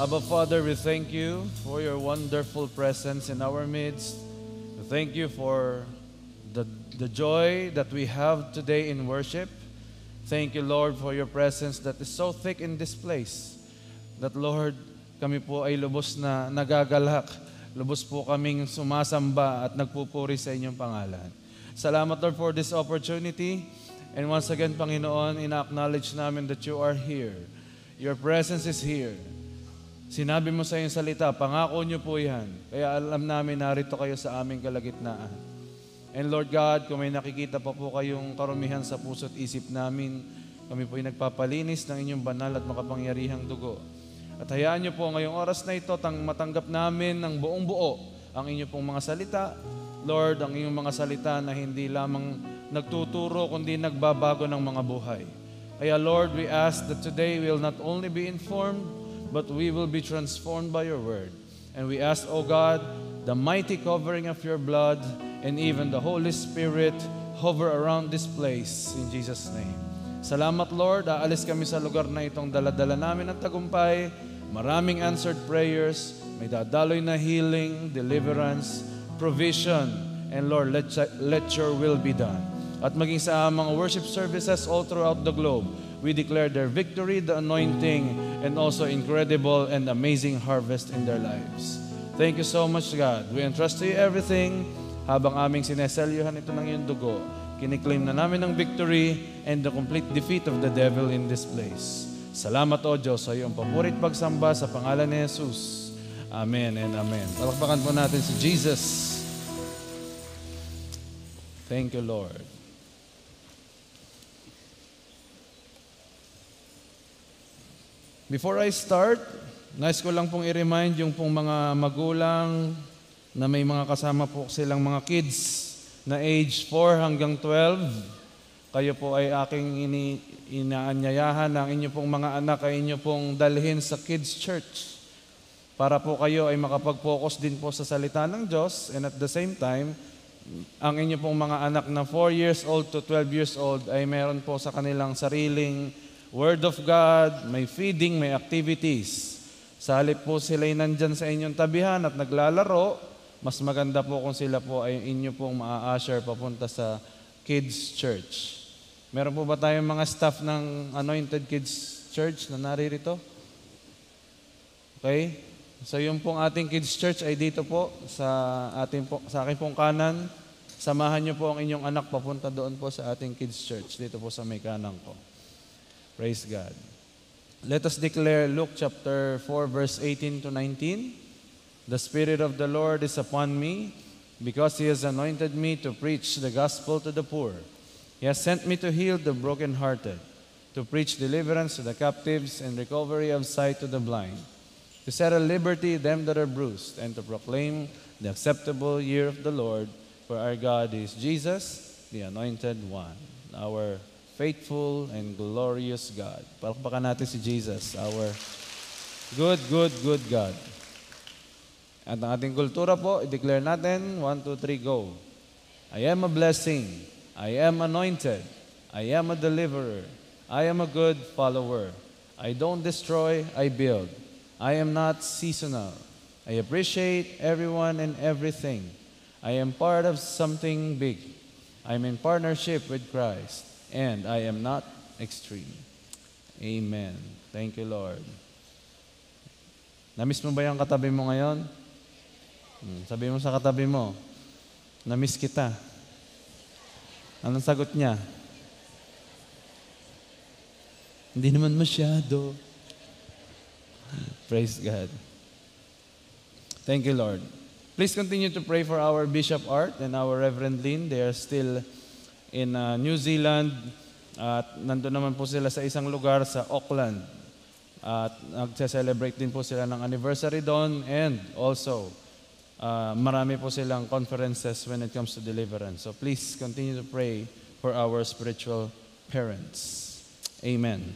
Abba Father, we thank you for your wonderful presence in our midst. We thank you for the joy that we have today in worship. Thank you, Lord, for your presence that is so thick in this place. That, Lord, kami po ay lubos na nagagalak. Lubos po kaming sumasamba at nagpupuri sa inyong pangalan. Salamat, Lord, for this opportunity. And once again, Panginoon, ina-acknowledge namin that you are here. Your presence is here. Sinabi mo sa iyong salita, pangako niyo po yan. Kaya alam namin narito kayo sa aming kalagitnaan. And Lord God, kung may nakikita pa po kayong karumihan sa puso't isip namin, kami po ay nagpapalinis ng inyong banal at makapangyarihang dugo. At hayaan niyo po ngayong oras na ito, matanggap namin ng buong buo ang inyong pong mga salita. Lord, ang inyong mga salita na hindi lamang nagtuturo, kundi nagbabago ng mga buhay. Kaya Lord, we ask that today we will not only be informed, but we will be transformed by your word. And we ask, O God, the mighty covering of your blood and even the Holy Spirit hover around this place in Jesus' name. Salamat, Lord. Aalis kami sa lugar na itong daladala namin ng tagumpay. Maraming answered prayers. May dadaloy na healing, deliverance, provision. And Lord, let your will be done. At maging sa mga worship services all throughout the globe, we declare their victory, the anointing, and also incredible and amazing harvest in their lives. Thank you so much, God. We entrust to you everything. Habang aming sineselyuhan ito ng iyong dugo, kiniklaim na namin ang victory and the complete defeat of the devil in this place. Salamat, O Diyos, sa iyong papurit pagsamba sa pangalan ni Jesus. Amen and amen. Palakpakan po natin si Jesus. Thank you, Lord. Before I start, nais ko lang pong i-remind yung pong mga magulang na may mga kasama po silang mga kids na age 4 hanggang 12. Kayo po ay aking inaanyayahan ng inyo pong mga anak ay inyo pong dalhin sa kids church para po kayo ay makapag-focus din po sa salita ng Diyos, and at the same time, ang inyo pong mga anak na 4 years old to 12 years old ay meron po sa kanilang sariling Word of God, may feeding, may activities. Sa halip po sila'y nandyan sa inyong tabihan at naglalaro, mas maganda po kung sila po ay inyo pong maa-usher papunta sa kids church. Meron po ba tayong mga staff ng Anointed Kids Church na naririto? Okay? So yung pong ating kids church ay dito po sa akin pong kanan. Samahan niyo po ang inyong anak papunta doon po sa ating kids church dito po sa may kanan ko. Praise God. Let us declare Luke chapter 4 verse 18 to 19. The Spirit of the Lord is upon me, because He has anointed me to preach the gospel to the poor. He has sent me to heal the brokenhearted, to preach deliverance to the captives and recovery of sight to the blind, to set at liberty them that are bruised, and to proclaim the acceptable year of the Lord, for our God is Jesus, the Anointed One, our faithful and glorious God. Palakpakan natin si Jesus, our good God. At ang ating kultura po, i-declare natin, 1, 2, 3, go. I am a blessing. I am anointed. I am a deliverer. I am a good follower. I don't destroy, I build. I am not seasonal. I appreciate everyone and everything. I am part of something big. I'm in partnership with Christ. And I am not extreme. Amen. Thank you, Lord. Namiss mo ba yung katabi mo ngayon? Sabi mo sa katabi mo, namiss kita. Anong sagot niya? Hindi naman masyado. Praise God. Thank you, Lord. Please continue to pray for our Bishop Art and our Reverend Lynn. They are still in New Zealand, at nandun naman po sila sa isang lugar sa Auckland, at nagse-celebrate din po sila ng anniversary doon, and also marami po silang conferences when it comes to deliverance. So please continue to pray for our spiritual parents. Amen.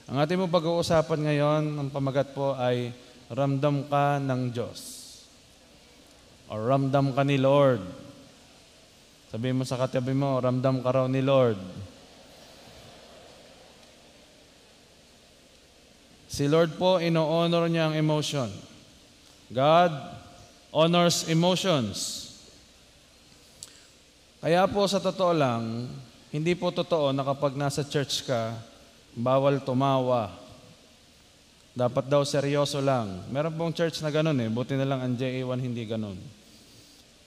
Ang ating mo pag-uusapan ngayon, ang pamagat po ay ramdam ka ng Diyos, o ramdam ka ni Lord. Sabihin mo sa katabi mo, ramdam ka raw ni Lord. Si Lord po, ino-honor niya ang emotion. God honors emotions. Kaya po sa totoo lang, hindi po totoo na kapag nasa church ka, bawal tumawa. Dapat daw seryoso lang. Meron pong church na ganun buti na lang ang JA1 hindi ganun.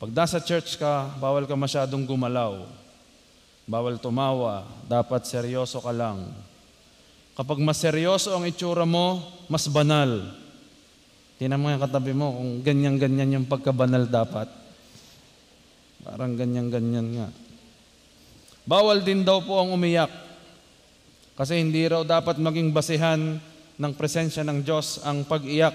Pag nasa church ka, bawal ka masyadong gumalaw. Bawal tumawa. Dapat seryoso ka lang. Kapag mas seryoso ang itsura mo, mas banal. Tingnan mo yung katabi mo kung ganyan-ganyan yung pagkabanal dapat. Parang ganyan-ganyan nga. Bawal din daw po ang umiyak. Kasi hindi raw dapat maging basihan ng presensya ng Diyos ang pag-iyak.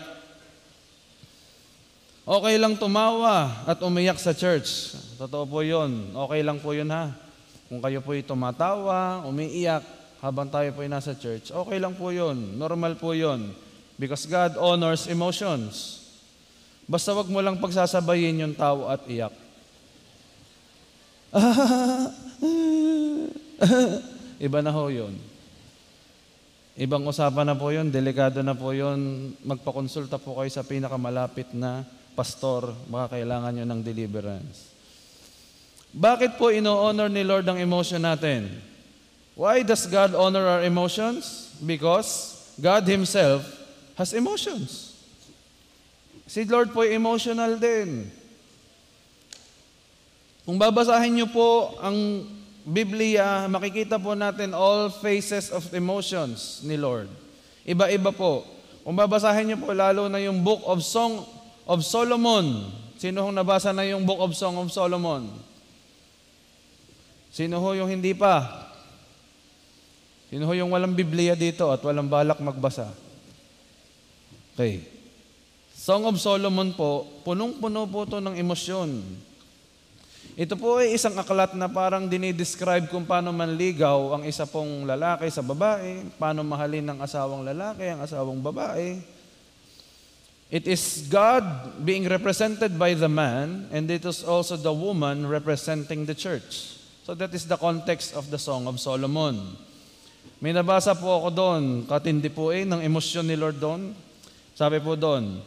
Okay lang tumawa at umiyak sa church. Totoo po yun. Okay lang po yun ha. Kung kayo po'y tumatawa, umiiyak, habang tayo po'y nasa church, okay lang po yun. Normal po yun. Because God honors emotions. Basta wag mo lang pagsasabayin yung tawa at iyak. Iba na ho yun. Ibang usapan na po yun, delikado na po yun. Magpakonsulta po kayo sa pinakamalapit na pastor, baka kailangan nyo ng deliverance. Bakit po ino-honor ni Lord ang emotion natin? Why does God honor our emotions? Because God Himself has emotions. Si Lord po emotional din. Kung babasahin niyo po ang Biblia, makikita po natin all phases of emotions ni Lord. Iba-iba po. Kung babasahin niyo po lalo na yung Book of Song of Solomon. Sino hong nabasa na yung Book of Song of Solomon? Sino ho yung hindi pa? Sino ho yung walang Biblia dito at walang balak magbasa? Okay. Song of Solomon po, punong-puno po ito ng emosyon. Ito po ay isang aklat na parang dinidescribe kung paano manligaw ang isa pong lalaki sa babae, paano mahalin ng asawang lalaki ang asawang babae. It is God being represented by the man, and it is also the woman representing the church. So that is the context of the Song of Solomon. May nabasa po ako doon, katindi po ng emosyon ni Lord doon. Sabi po doon,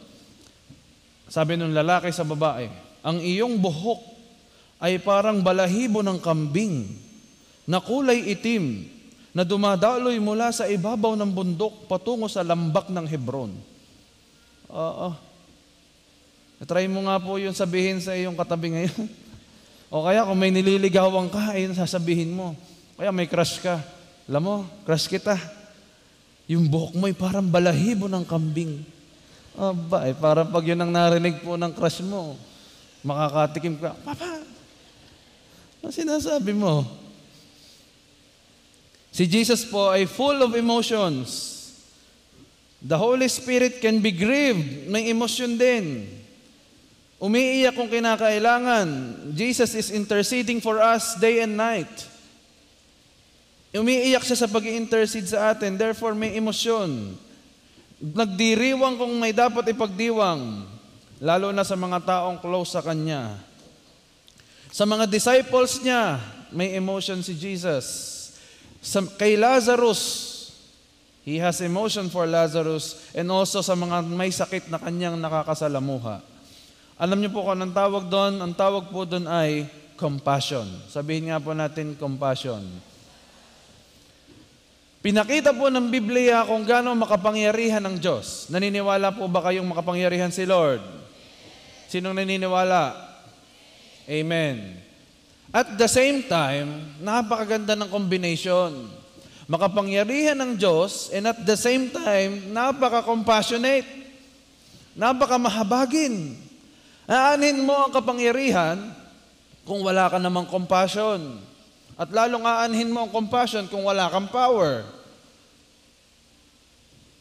sabi nung lalaki sa babae, ang iyong buhok ay parang balahibo ng kambing na kulay itim na dumadaloy mula sa ibabaw ng bundok patungo sa lambak ng Hebron. Try mo nga po yun sabihin sa iyong katabi ngayon. O kaya kung may nililigawan ka, ayun sasabihin mo. Kaya may crush ka. Alam mo, crush kita. Yung buhok mo ay parang balahibo ng kambing. Aba, parang pag yun ang narinig po ng crush mo, makakatikim ka, Papa, ano sinasabi mo? Si Jesus po ay full of emotions. The Holy Spirit can be grieved. May emosyon din. Umiiyak kung kinakailangan. Jesus is interceding for us day and night. Umiiyak siya sa pag-i-intercede sa atin. Therefore, may emosyon. Nagdiriwang kung may dapat ipagdiwang. Lalo na sa mga taong close sa Kanya. Sa mga disciples niya, may emotion si Jesus. Kay Lazarus, He has emotion for Lazarus, and also sa mga may sakit na Kanyang nakakasalamuha. Alam niyo po kung anong tawag doon? Ang tawag po doon ay compassion. Sabihin nga po natin compassion. Pinakita po ng Biblia kung gaano makapangyarihan ng Diyos. Naniniwala po ba kayong makapangyarihan si Lord? Sinong naniniwala? Amen. At the same time, napakaganda ng combination. Makapangyarihan ng Diyos, and at the same time, napaka-compassionate. Napaka-mahabagin. Aanin mo ang kapangyarihan kung wala ka namang compassion. At lalong aanhin mo ang compassion kung wala kang power.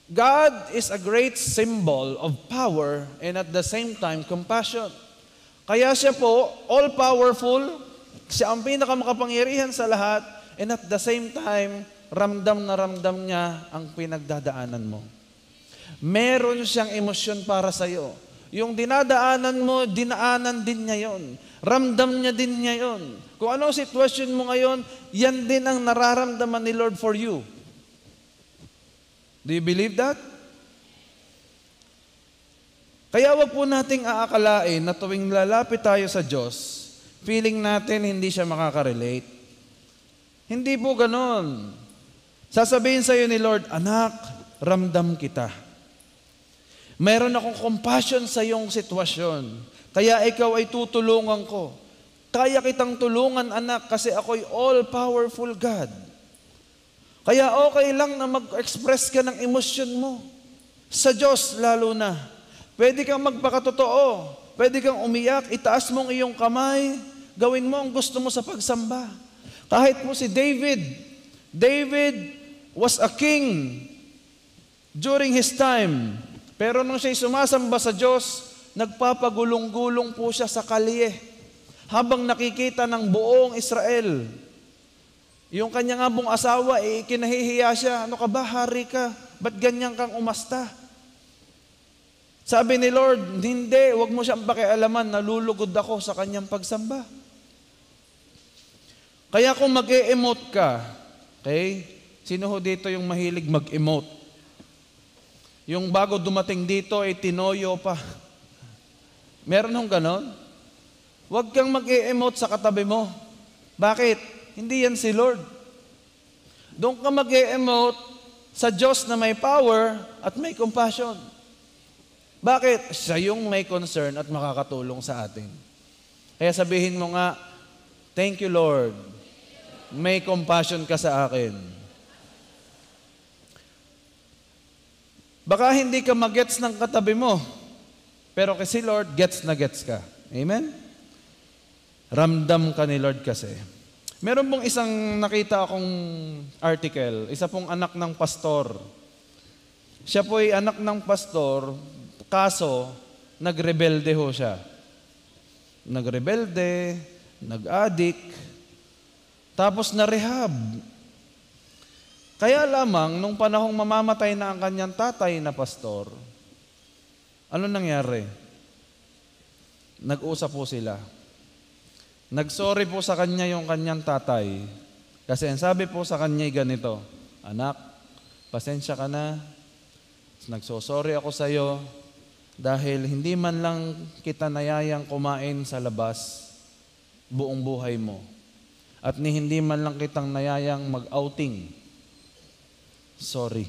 God is a great symbol of power and at the same time compassion. Kaya siya po, all-powerful, siya ang pinakamakapangyarihan sa lahat, and at the same time, ramdam na ramdam niya ang pinagdadaanan mo. Meron siyang emosyon para sa iyo. Yung dinadaanan mo, dinaanan din niya yon. Ramdam niya din niya yon. Kung anong sitwasyon mo ngayon, yan din ang nararamdaman ni Lord for you. Do you believe that? Kaya wag po nating aakalain na tuwing lalapit tayo sa Diyos, feeling natin hindi siya makaka-relate. Hindi po ganon. Sasabihin sa iyo ni Lord, anak, ramdam kita. Mayroon akong compassion sa iyong sitwasyon. Kaya ikaw ay tutulungan ko. Kaya kitang tulungan, anak, kasi ako'y all-powerful God. Kaya okay lang na mag-express ka ng emosyon mo. Sa Diyos lalo na. Pwede kang magpakatotoo. Pwede kang umiyak. Itaas mong iyong kamay. Gawin mo ang gusto mo sa pagsamba. Kahit mo si David. David was a king during his time. Pero nung siya'y sumasamba sa Diyos, nagpapagulong-gulong po siya sa kalye. Habang nakikita ng buong Israel. Yung kanya nga pong asawa, kinahihiya siya. Ano ka ba, hari ka? Ba't ganyan kang umasta? Sabi ni Lord, hindi, wag mo siyang pakialaman, nalulugod ako sa kanyang pagsamba. Kaya kung mag-e-emote ka, okay? Sino ho dito yung mahilig mag-emote? Yung bago dumating dito, tinoyo pa. Meron hong ganon? Huwag kang mag-e-emote sa katabi mo. Bakit? Hindi yan si Lord. Doon ka mag-e-emote sa Diyos na may power at may compassion. Bakit? Siya yung may concern at makakatulong sa atin. Kaya sabihin mo nga, thank you Lord. May compassion ka sa akin. Baka hindi ka mag-gets ng katabi mo, pero kasi Lord, gets na gets ka. Amen? Ramdam ka ni Lord kasi. Meron pong isang nakita akong article, isa pong anak ng pastor. Siya po ay anak ng pastor, kaso nagrebelde ho siya. Nagrebelde, nag-addict, tapos na-rehab. Kaya lamang, nung panahong mamamatay na ang kanyang tatay na pastor, ano nangyari? Nag-usap po sila. Nagsorry po sa kanya yung kanyang tatay. Kasi ang sabi po sa kanya ganito, anak, pasensya ka na. Nagsosorry ako sa iyo dahil hindi man lang kita nayayang kumain sa labas buong buhay mo. At hindi man lang kitang nayayang mag-outing. Sorry.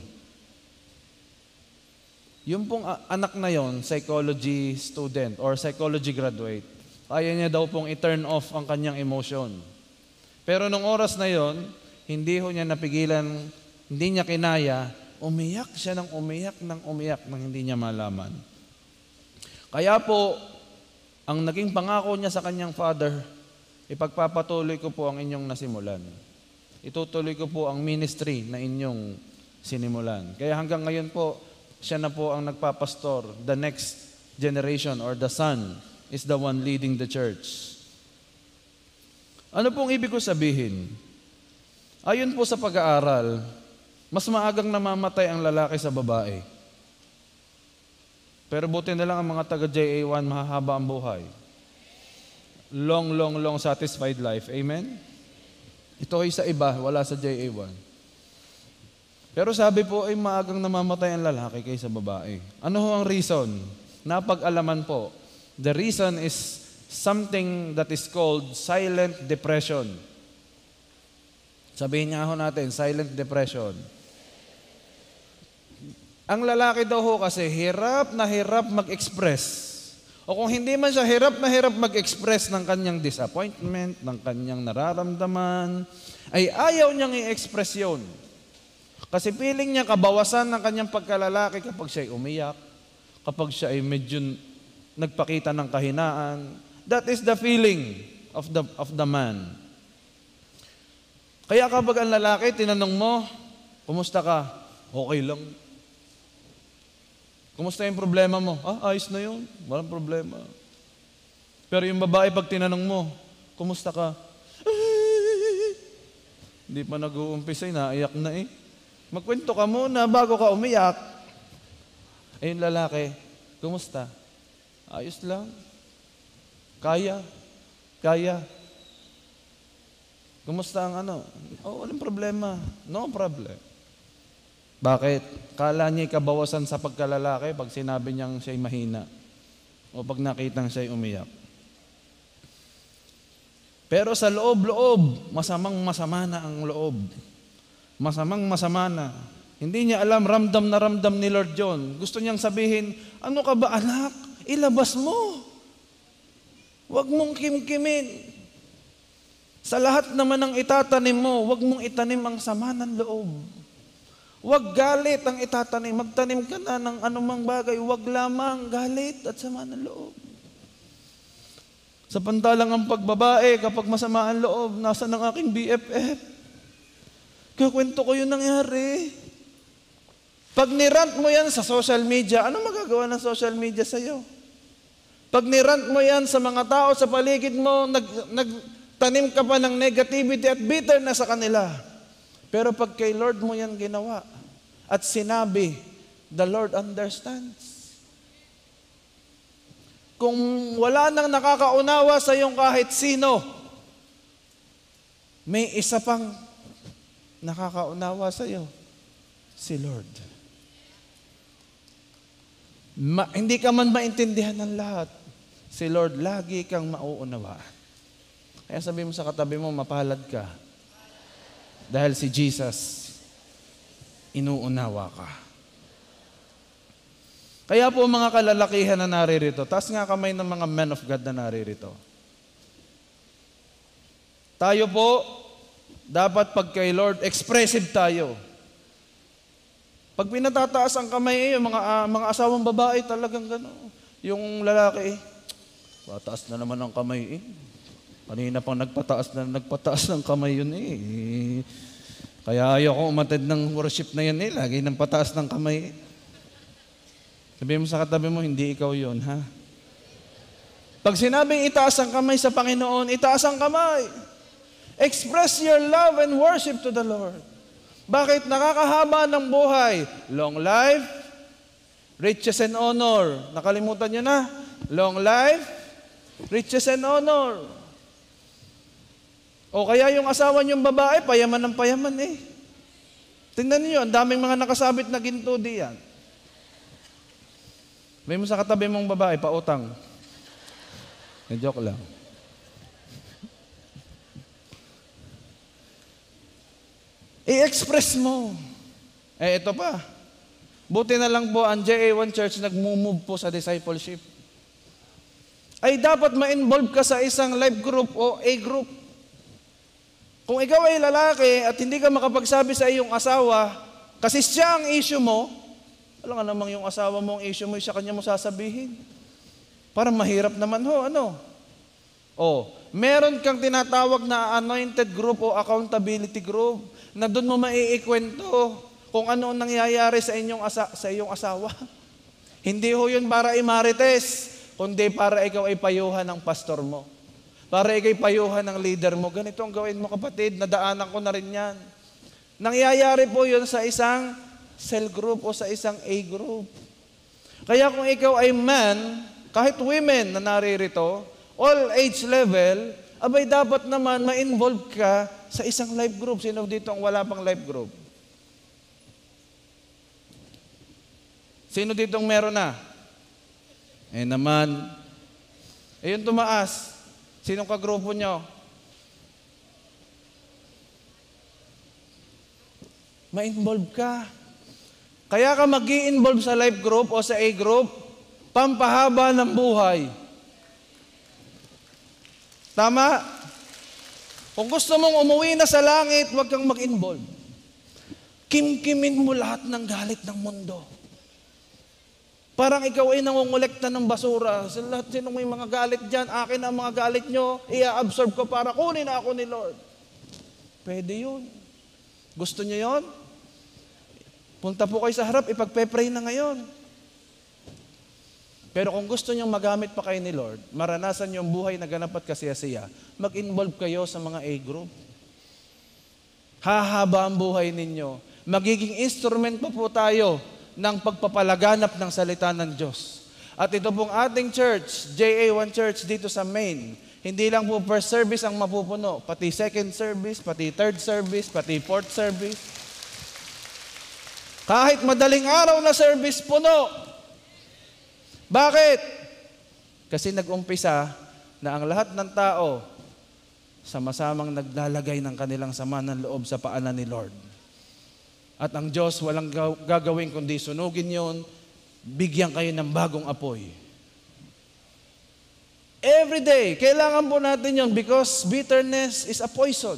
Yung pong anak na yon, psychology student or psychology graduate, kaya niya daw pong i-turn off ang kanyang emotion. Pero nung oras na yon, hindi ho niya napigilan, hindi niya kinaya, umiyak siya ng umiyak nang hindi niya malaman. Kaya po, ang naging pangako niya sa kanyang father, ipagpapatuloy ko po ang inyong nasimulan. Itutuloy ko po ang ministry na inyong sinimulan. Kaya hanggang ngayon po, siya na po ang nagpapastor. The next generation or the son is the one leading the church. Ano pong ibig ko sabihin? Ayon po sa pag-aaral, mas maagang namamatay ang lalaki sa babae. Pero buti na lang ang mga taga-JA1, mahahaba ang buhay. Long satisfied life. Amen? Ito ay sa iba, wala sa JA1. Pero sabi po ay maagang namamatay ang lalaki kaysa babae. Ano ho ang reason? Napag-alaman po. The reason is something that is called silent depression. Sabihin nga ho natin, silent depression. Ang lalaki daw ho kasi hirap na hirap mag-express. O kung hindi man siya hirap na hirap mag-express ng kanyang disappointment, ng kanyang nararamdaman, ay ayaw niyang i-express yun. Kasi feeling niya kabawasan ng kanyang pagkalalaki kapag siya ay umiyak, kapag siya ay medyo nagpakita ng kahinaan. That is the feeling of the man. Kaya kapag ang lalaki, tinanong mo, kumusta ka? Okay lang. Kumusta yung problema mo? Ayos na yun. Walang problema. Pero yung babae, pag tinanong mo, kumusta ka? Hindi pa nag-uumpisa, naiyak na eh. Magkwento ka muna bago ka umiyak. Yung lalaki, kumusta? Ayos lang. Kaya. Kumusta ang ano? Walang problema. No problem. Bakit? Kala niya kabawasan sa pagkalalaki pag sinabi niyang siya'y mahina. o pag nakitang siya'y umiyak. Pero sa loob-loob, masamang-masama na ang loob. Masamang-masama na. Hindi niya alam, ramdam na ramdam ni Lord John. Gusto niyang sabihin, ano ka ba anak? Ilabas mo. Huwag mong kimkimin. Sa lahat naman ng itatanim mo, huwag mong itanim ang sama ng loob. Huwag galit ang itatanim. Magtanim ka na ng anumang bagay. Huwag lamang galit at sama ng loob. Sa pantalang ang pagbabae, kapag masama ang loob, nasa ng aking BFF. Kakwento ko yung nangyari. Pag nirant mo yan sa social media, ano magagawa ng social media sa'yo? Pag nirant mo yan sa mga tao sa paligid mo, nagtanim ka pa ng negativity at bitterness sa kanila. Pero pag kay Lord mo yan ginawa at sinabi, the Lord understands. Kung wala nang nakakaunawa sa iyong kahit sino, may isa pang nakakaunawa sa iyo, si Lord. Hindi ka man maintindihan ng lahat, si Lord lagi kang mauunawaan. Kaya sabi mo sa katabi mo, mapalad ka. Dahil si Jesus, inuunawa ka. Kaya po mga kalalakihan na naririto, taas nga kamay ng mga men of God na naririto. Tayo po, dapat pag kay Lord, expressive tayo. Pag pinatataas ang kamay, yung mga asawang babae talagang gano'n. Yung lalaki, pataas na naman ang kamay eh. Kanina pang nagpataas ng kamay yun eh. Kaya ayoko umatid ng worship na yan eh. Lagi nang pataas ng kamay eh. Sabihin mo sa katabi mo, hindi ikaw yun, ha? Pag sinabing itaas ang kamay sa Panginoon, itaas ang kamay. Express your love and worship to the Lord. Bakit? Nakakahaba ng buhay. Long life, riches and honor. Nakalimutan nyo na? Long life, riches and honor. O kaya yung asawa niyong babae, payaman ng payaman eh. Tingnan niyo, ang daming mga nakasabit na ginto diyan. May mo sa katabi mong babae, pautang. Joke lang. I-express mo. Ito pa. Buti na lang po, ang JA1 Church nag-move po sa discipleship. Ay dapat ma-involve ka sa isang life group o A group. Kung ikaw ay lalaki at hindi ka makapagsabi sa iyong asawa, kasi siya ang issue mo, alam nga namang yung asawa mo ang issue mo, sa kanya mo sasabihin. Parang mahirap naman ho, ano? Meron kang tinatawag na anointed group o accountability group na doon mo maiikwento kung ano ang nangyayari sa iyong asawa. Hindi ho yun para imarites, kundi para ikaw ay payuhan ng pastor mo. Para ikaw ay payuhan ng leader mo. Ganito ang gawin mo kapatid, nadaanan ko na rin yan. Nangyayari po yun sa isang cell group o sa isang A group. Kaya kung ikaw ay man, kahit women na naririto, all age level, abay dapat naman ma-involve ka sa isang life group. Sino dito ang wala pang life group? Sino dito ang meron na? Naman. Yung tumaas. Sinong kagrupo nyo? Ma-involve ka. Kaya ka mag-i-involve sa life group o sa A group, pampahaba ng buhay. Tama? Kung gusto mong umuwi na sa langit, huwag kang mag-involve. Kimkimin mo lahat ng galit ng mundo. Parang ikaw ay nangongolekta ng basura. Sa lahat sinong may mga galit dyan, akin ang mga galit nyo, i-absorb ko para kunin ako ni Lord. Pwede yun. Gusto nyo yun? Punta po kayo sa harap, ipagpe-pray na ngayon. Pero kung gusto nyong magamit pa kayo ni Lord, maranasan yung buhay na ganap at kasiyasiya, mag-involve kayo sa mga A group. Hahaba ang buhay ninyo. Magiging instrument pa po tayo ng pagpapalaganap ng salita ng Diyos. At ito pong ating church, JA1 Church dito sa Maine, hindi lang po first service ang mapupuno, pati second service, pati third service, pati fourth service. Kahit madaling araw na service, puno. Bakit? Kasi nag-umpisa na ang lahat ng tao sama-samang naglalagay ng kanilang sama ng loob sa paanan ni Lord. At ang Diyos walang gagawin kundi sunugin yon, bigyan kayo ng bagong apoy. Every day, kailangan po natin yon because bitterness is a poison.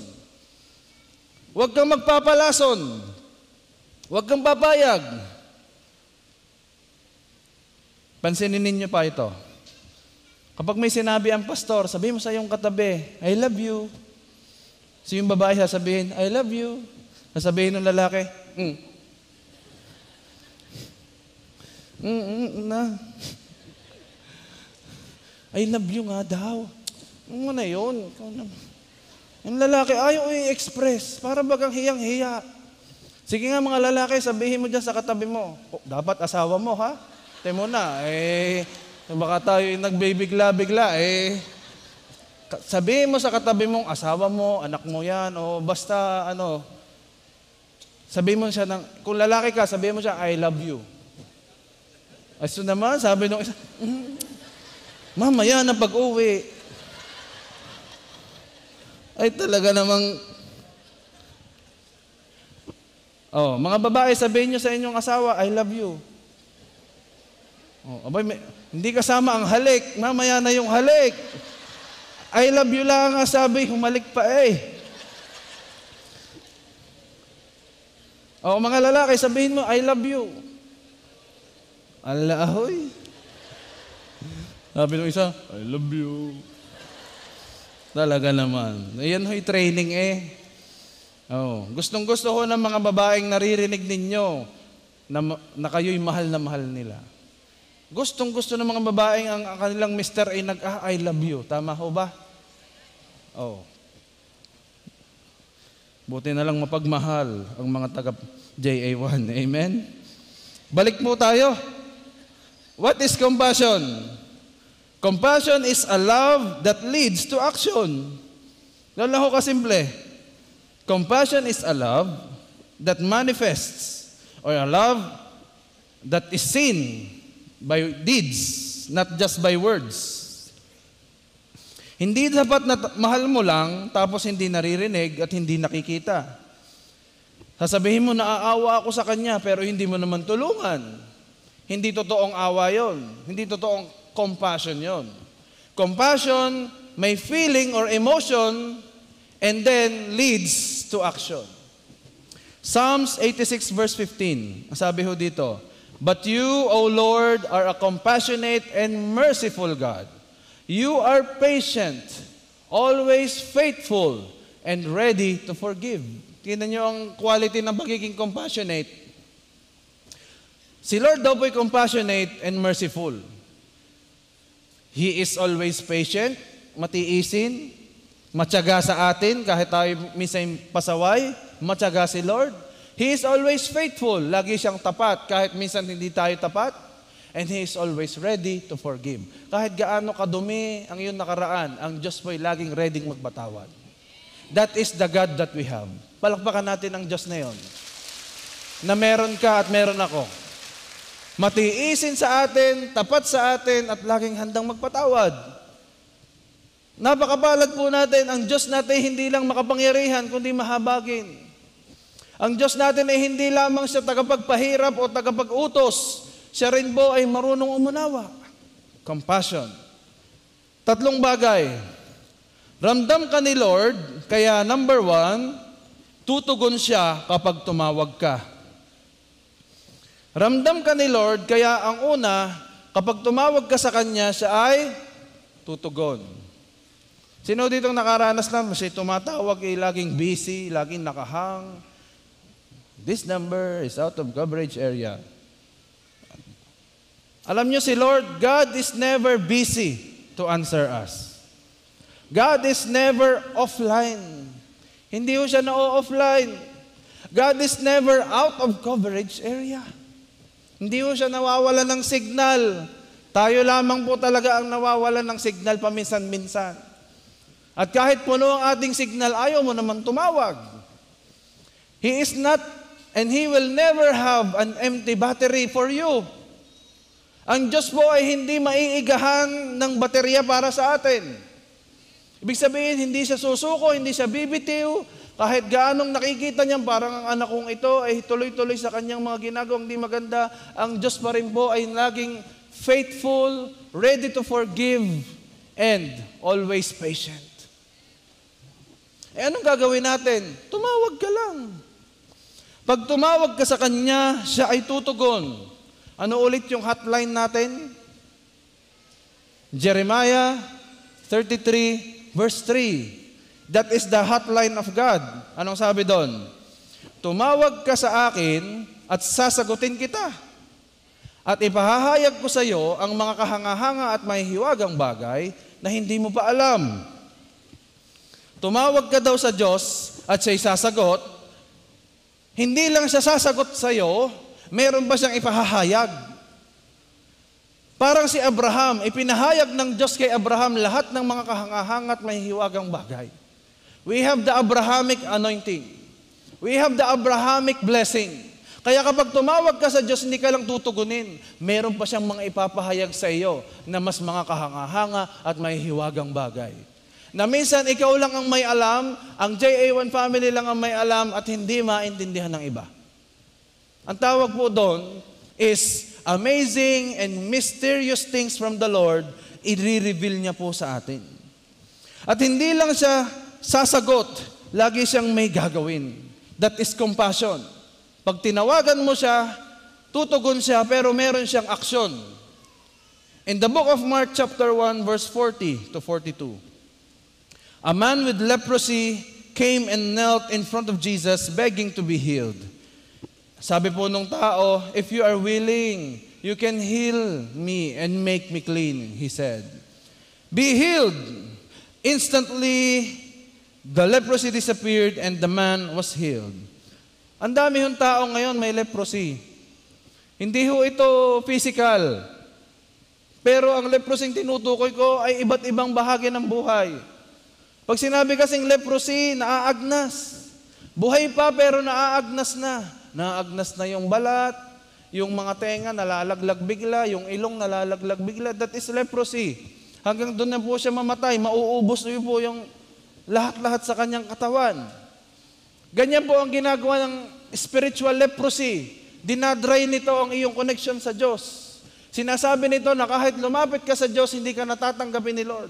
Huwag kang magpapalason. Huwag kang papayag. Pansinin ninyo pa ito. Kapag may sinabi ang pastor, sabihin mo sa iyong katabi, I love you. So yung babae sasabihin, I love you. Sasabihin ng lalaki, na. I love you nga daw. Ano na yun? Yung lalaki, ayaw i-express. Para bagang hiyang-hiya. Sige nga mga lalaki, sabihin mo dyan sa katabi mo, dapat asawa mo ha? Tayo mo na, baka tayo nagbibigla-bigla, sabihin mo sa katabi mong asawa mo, anak mo yan, o basta sabihin mo siya kung lalaki ka, sabihin mo siya, I love you. Aso naman, sabi nung isa, mamaya na pag-uwi. Ay talaga namang, mga babae, sabihin nyo sa inyong asawa, I love you. Hindi kasama ang halik. Mamaya na yung halik. I love you lang ang sabi, humalik pa mga lalaki, sabihin mo, I love you. Alahoy. Sabi ng isa, I love you. Talaga naman. Ayan ho'y training Gustong-gusto ko ng mga babaeng naririnig ninyo na kayo'y mahal na mahal nila. Gustong-gusto ng mga babaeng ang kanilang mister ay I love you. Tama ho ba? Buti na lang mapagmahal ang mga taga JA1. Amen? Balik po tayo. What is compassion? Compassion is a love that leads to action. Lalo ho kasimple. Compassion is a love that manifests or a love that is seen by deeds, not just by words. Hindi dapat na mahal mo lang tapos hindi naririnig at hindi nakikita. Sasabihin mo, naaawa ako sa kanya pero hindi mo naman tulungan. Hindi totoong awa yon. Hindi totoong compassion yon. Compassion may feeling or emotion and then leads to action. Psalms 86 verse 15. Ang sabi ho dito, but you, O Lord, are a compassionate and merciful God. You are patient, always faithful, and ready to forgive. Tingnan niyo ang quality ng pagiging compassionate. Si Lord daw po'y compassionate and merciful. He is always patient, matiisin, matyaga sa atin kahit tayo minsan pasaway, matyaga si Lord. He is always faithful. Lagi siyang tapat kahit minsan hindi tayo tapat. And He is always ready to forgive. Kahit gaano kadumi ang iyong nakaraan, ang Diyos po'y laging ready magpatawad. That is the God that we have. Palakpakan natin ang Diyos na yon. Na meron ka at meron ako. Matiisin sa atin, tapat sa atin, at laging handang magpatawad. Napakapalad po natin, ang Diyos natin hindi lang makapangyarihan, kundi mahabagin. Ang Diyos natin ay hindi lamang siya tagapagpahirap o tagapag-utos. Siya rin po ay marunong umunawa. Compassion. 3 bagay. Ramdam ka ni Lord, kaya number 1, tutugon siya kapag tumawag ka. Ramdam ka ni Lord, kaya ang una, kapag tumawag ka sa Kanya, siya ay tutugon. Sino ditong nakaranas na, siya tumatawag, laging busy, laging nakahang. This number is out of coverage area. Alam niyo si Lord, God is never busy to answer us. God is never offline. Hindi ho siya na-offline. God is never out of coverage area. Hindi ho siya nawawala ng signal. Tayo lamang po talaga ang nawawala ng signal paminsan-minsan. At kahit puno ang ating signal, ayaw mo naman tumawag. He is not, and He will never have an empty battery for you. Ang Diyos po ay hindi maiigahan ng baterya para sa atin. Ibig sabihin, hindi siya susuko, hindi siya bibitiw. Kahit gaanong nakikita niya, parang ang anak kong ito ay tuloy-tuloy sa kanyang mga ginagawang di maganda, ang Diyos pa rin po ay laging faithful, ready to forgive, and always patient. Anong gagawin natin? Tumawag ka lang. Pag tumawag ka sa Kanya, siya ay tutugon. Ano ulit yung hotline natin? Jeremiah 33 verse 3. That is the hotline of God. Anong sabi doon? Tumawag ka sa akin at sasagutin kita. At ipahahayag ko sa iyo ang mga kahanga-hanga at may hiwagang bagay na hindi mo pa alam. Tumawag ka daw sa Diyos at siya'y sasagot. Hindi lang siya sasagot sa iyo, meron ba siyang ipahahayag? Parang si Abraham, ipinahayag ng Diyos kay Abraham lahat ng mga kahanga-hanga at may hiwagang bagay. We have the Abrahamic anointing. We have the Abrahamic blessing. Kaya kapag tumawag ka sa Diyos, hindi ka lang tutugunin. Meron pa siyang mga ipapahayag sa iyo na mas mga kahanga-hanga at may hiwagang bagay. Na minsan ikaw lang ang may alam, ang JA1 family lang ang may alam at hindi maintindihan ng iba. Ang tawag po doon is amazing and mysterious things from the Lord, i-reveal niya po sa atin. At hindi lang siya sasagot, lagi siyang may gagawin. That is compassion. Pag tinawagan mo siya, tutugon siya, pero meron siyang aksyon. In the book of Mark chapter 1 verse 40 to 42, a man with leprosy came and knelt in front of Jesus begging to be healed. Sabi po nung tao, if you are willing, you can heal me and make me clean, he said. Be healed. Instantly, the leprosy disappeared and the man was healed. Ang dami yung tao ngayon may leprosy. Hindi ho ito physical. Pero ang leprosy tinutukoy ko ay iba't ibang bahagi ng buhay. Pag sinabi kasing leprosy, naaagnas. Buhay pa pero naaagnas na. Naaagnas na yung balat, yung mga tenga nalalaglag bigla, yung ilong nalalaglag bigla. That is leprosy. Hanggang doon na po siya mamatay, mauubos na po yung lahat-lahat sa kanyang katawan. Ganyan po ang ginagawa ng spiritual leprosy. Dinadry nito ang iyong connection sa Diyos. Sinasabi nito na kahit lumapit ka sa Diyos, hindi ka natatanggapin ni Lord.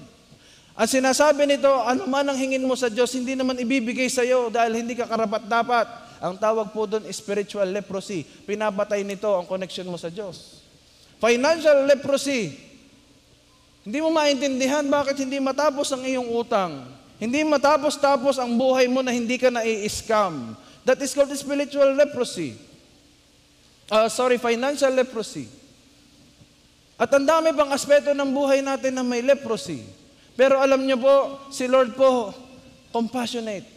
Ang sinasabi nito, ano man ang hingin mo sa Diyos, hindi naman ibibigay sa iyo dahil hindi ka karapat-dapat. Ang tawag po doon, spiritual leprosy. Pinapatay nito ang connection mo sa Diyos. Financial leprosy. Hindi mo maintindihan bakit hindi matapos ang iyong utang. Hindi matapos-tapos ang buhay mo na hindi ka nai-scam. That is called spiritual leprosy. Financial leprosy. At ang dami pang aspeto ng buhay natin na may leprosy. Pero alam niyo po, si Lord po, compassionate.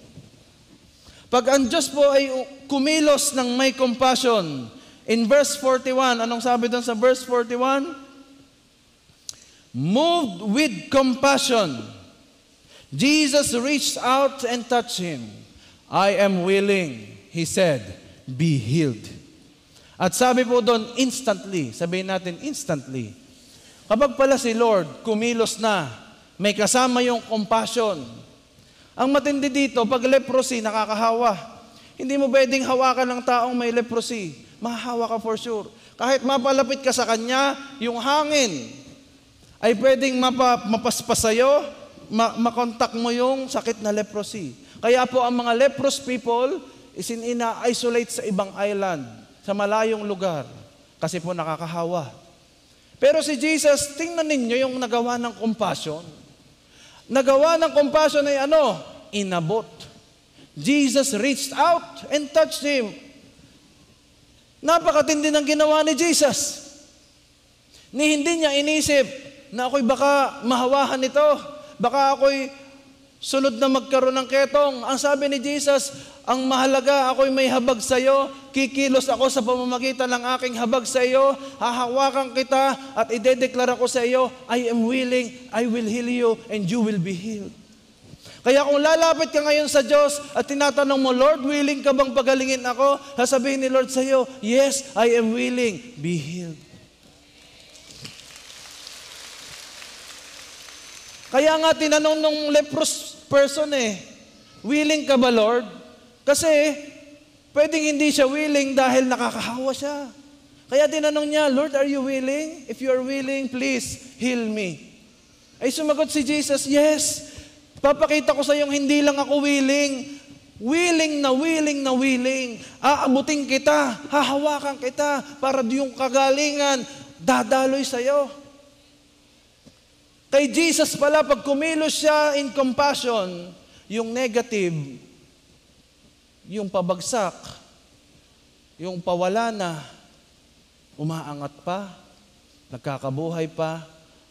Pag ang Diyos po ay kumilos ng may compassion, in verse 41, anong sabi doon sa verse 41? Moved with compassion, Jesus reached out and touched him. I am willing, he said, be healed. At sabi po doon, instantly, sabihin natin instantly. Kapag pala si Lord kumilos na, may kasama yung compassion. Ang matindi dito, pag leprosy, nakakahawa. Hindi mo pwedeng hawakan ng taong may leprosy. Mahahawa ka for sure. Kahit mapalapit ka sa kanya, yung hangin ay pwedeng mapaspas sa'yo, makontak mo yung sakit na leprosy. Kaya po ang mga leprous people ina-isolate sa ibang island, sa malayong lugar, kasi po nakakahawa. Pero si Jesus, tingnan ninyo yung nagawa ng compassion. Nagawa ng compassion ay inabot. Jesus reached out and touched him. Napakatindi ng ginawa ni Jesus. Hindi niya inisip na ako'y baka mahawahan nito. Baka ako'y sunod na magkaroon ng ketong. Ang sabi ni Jesus, ang mahalaga, ako'y may habag sa iyo, kikilos ako sa pamamagitan ng aking habag sa iyo, hahawakan kita at idedeklara ko sa iyo, I am willing, I will heal you, and you will be healed. Kaya kung lalapit ka ngayon sa Diyos at tinatanong mo, Lord, willing ka bang pagalingin ako? Sasabihin ni Lord sa iyo, yes, I am willing, be healed. Kaya nga tinanong nung leprous person willing ka ba, Lord? Kasi pwedeng hindi siya willing dahil nakakahawa siya. Kaya tinanong niya, Lord, are you willing? If you are willing, please heal me. Ay sumagot si Jesus, yes. Papakita ko sa iyong hindi lang ako willing. Willing na willing na willing. Aabutin kita, hahawakan kita, para yung kagalingan dadaloy sa iyo. Kay Jesus pala, pag kumilos siya in compassion, yung negative, yung pabagsak, yung pawala na, umaangat pa, nagkakabuhay pa,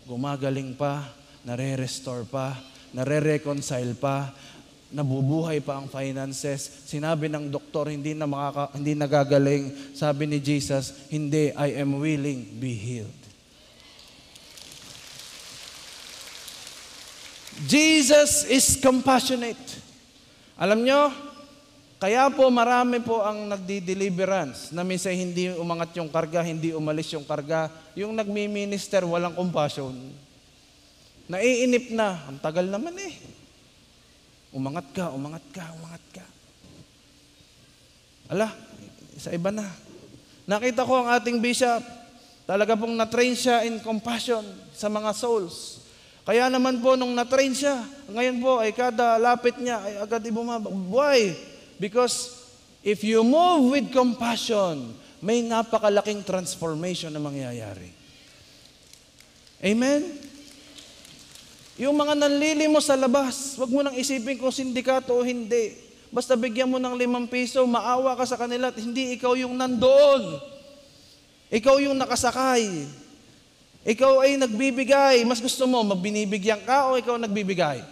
gumagaling pa, nare-restore pa, nare-reconcile pa, nabubuhay pa ang finances. Sinabi ng doktor, hindi nagagaling. Sabi ni Jesus, hindi, I am willing, be healed. Jesus is compassionate. Alam nyo, kaya po marami po ang nagdi-deliverance na minsan hindi umangat yung karga, hindi umalis yung karga. Yung nagmi-minister, walang compassion. Naiinip na, ang tagal naman Umangat ka. Ala, sa iba na. Nakita ko ang ating bishop, talaga pong na-train siya in compassion sa mga souls. Kaya naman po nung na-train siya, ngayon po ay kada lapit niya ay agad ibumaba. Why? Because if you move with compassion, may napakalaking transformation na mangyayari. Amen? Yung mga nanlilimos sa labas, wag mo nang isipin kung sindikato o hindi. Basta bigyan mo ng 5 piso, maawa ka sa kanila at hindi ikaw yung nandoon. Ikaw yung nakasakay. Ikaw ay nagbibigay. Mas gusto mo, magbinibigyan ka o ikaw nagbibigay?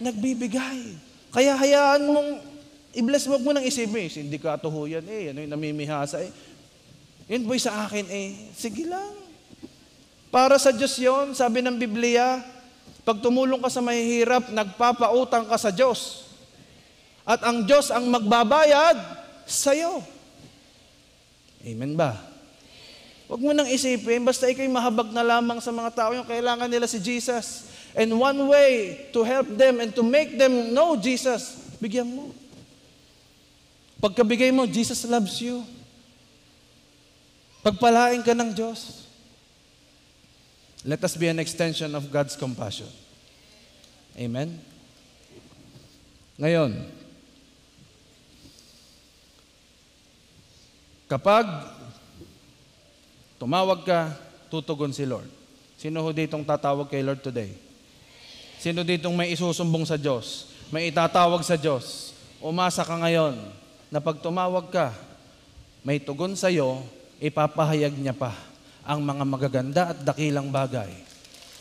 Nagbibigay. Kaya hayaan mong, i-bless mo nang isipin, sindikato ho yan ano yung namimihasa Yun po'y sa akin sige lang. Para sa Diyos yon, sabi ng Biblia, pag tumulong ka sa mahihirap, nagpapautang ka sa Diyos. At ang Diyos ang magbabayad sa'yo. Amen ba? Huwag mo nang isipin, basta ikaw'y mahabag na lamang sa mga tao yung kailangan nila si Jesus. And one way to help them and to make them know Jesus, bigyan mo. Pagkabigay mo, Jesus loves you. Pagpalain ka ng Diyos. Let us be an extension of God's compassion. Amen? Ngayon, kapag tumawag ka, tutugon si Lord. Sino ho ditong tatawag kay Lord today? Sino ditong may isusumbong sa Diyos? May itatawag sa Diyos? Umasa ka ngayon na pag tumawag ka, may tugon sa iyo, ipapahayag niya pa ang mga magaganda at dakilang bagay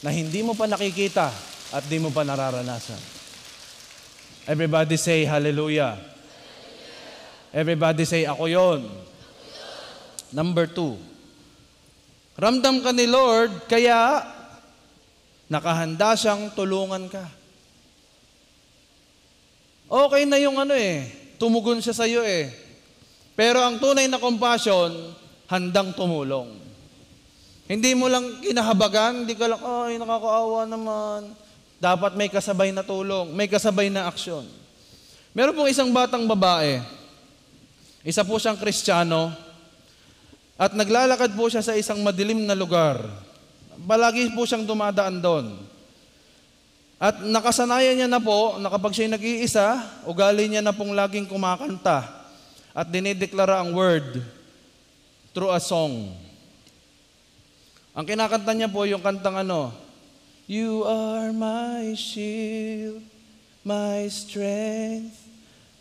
na hindi mo pa nakikita at di mo pa nararanasan. Everybody say hallelujah. Everybody say ako yon. Number 2, ramdam ka ni Lord, kaya nakahanda siyang tulungan ka. Okay na yung tumugon siya sa iyo Pero ang tunay na compassion, handang tumulong. Hindi mo lang kinahabagan, hindi ka lang, ay nakakaawa naman. Dapat may kasabay na tulong, may kasabay na aksyon. Meron pong isang batang babae, isa po siyang Kristiyano, at naglalakad po siya sa isang madilim na lugar. Palagi po siyang dumadaan doon. At nakasanayan niya na po, na kapag siya'y nag-iisa, ugali niya na pong laging kumakanta at dinideklara ang word through a song. Ang kinakanta niya po yung kantang You are my shield, my strength,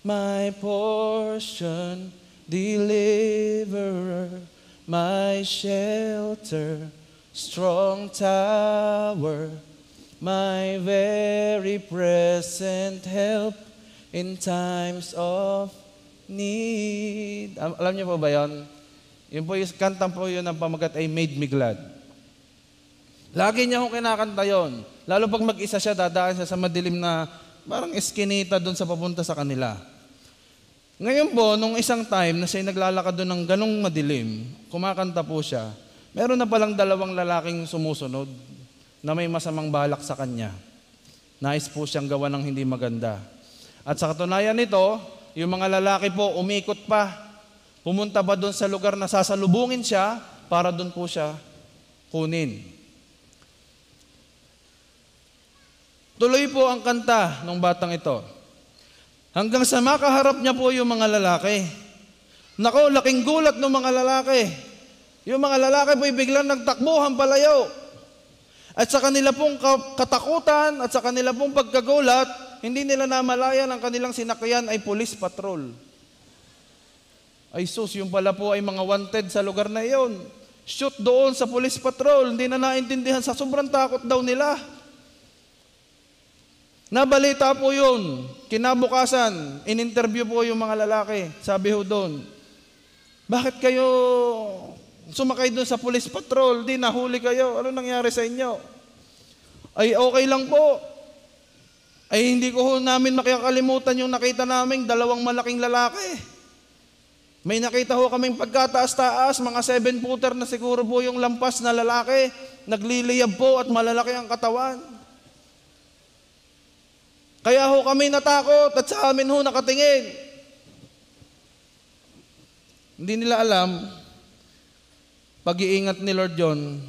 my portion, deliverer, my shelter, strong tower, my very present help in times of need. Alam niyo po ba yan? Yun po yung kantang po yun ang pamagat ay Made Me Glad. Lagi niya akong kinakanta yun. Lalo pag mag-isa siya, dadaan siya sa madilim na parang eskinita doon sa papunta sa kanila. Ngayon po, nung isang time na siya naglalakad doon ng ganong madilim, kumakanta po siya, meron na palang 2 lalaking sumusunod na may masamang balak sa kanya. Nais po siyang gawa ng hindi maganda. At sa katunayan nito, yung mga lalaki po umikot pa. Pumunta ba doon sa lugar na sasalubungin siya para doon po siya kunin. Tuloy po ang kanta ng batang ito. Hanggang sa makaharap niya po yung mga lalaki. Nako, laking gulat ng mga lalaki. Yung mga lalaki po biglang nagtakbuhan palayo. At sa kanila pong katakutan at sa kanila pong pagkagulat, hindi nila namalayan ang kanilang sinakyan ay police patrol. Ay sus, yung pala po ay mga wanted sa lugar na iyon. Shoot doon sa police patrol, hindi na naintindihan sa sobrang takot daw nila. Nabalita po yun. Kinabukasan, in-interview po yung mga lalaki. Sabi ho doon, bakit kayo sumakay doon sa police patrol? Di nahuli kayo. Ano nangyari sa inyo? Ay okay lang po. Ay hindi ko ho namin makakalimutan yung nakita namin dalawang malaking lalaki. May nakita ho kaming pagkataas-taas, mga 7-footer na siguro po yung lampas na lalaki. Nagliliyab po at malalaki ang katawan. Kaya ho kami natakot at sa amin ho nakatingin. Hindi nila alam, pag-iingat ni Lord John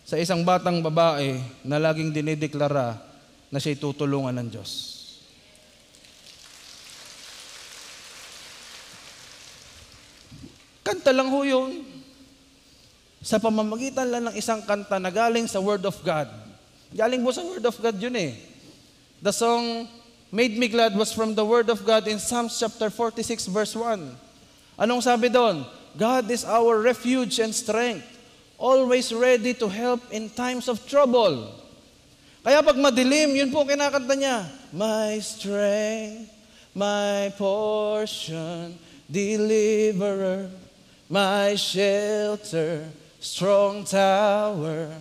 sa isang batang babae na laging dinideklara na siya'y tutulungan ng Diyos. Kanta lang ho yun. Sa pamamagitan lang ng isang kanta na galing sa Word of God. Galing po sa Word of God yun eh. The song, Made Me Glad, was from the Word of God in Psalms chapter 46 verse 1. Anong sabi doon? God is our refuge and strength, always ready to help in times of trouble. Kaya pag madilim, yun po kinakanta niya. My strength, my portion, deliverer, my shelter, strong tower,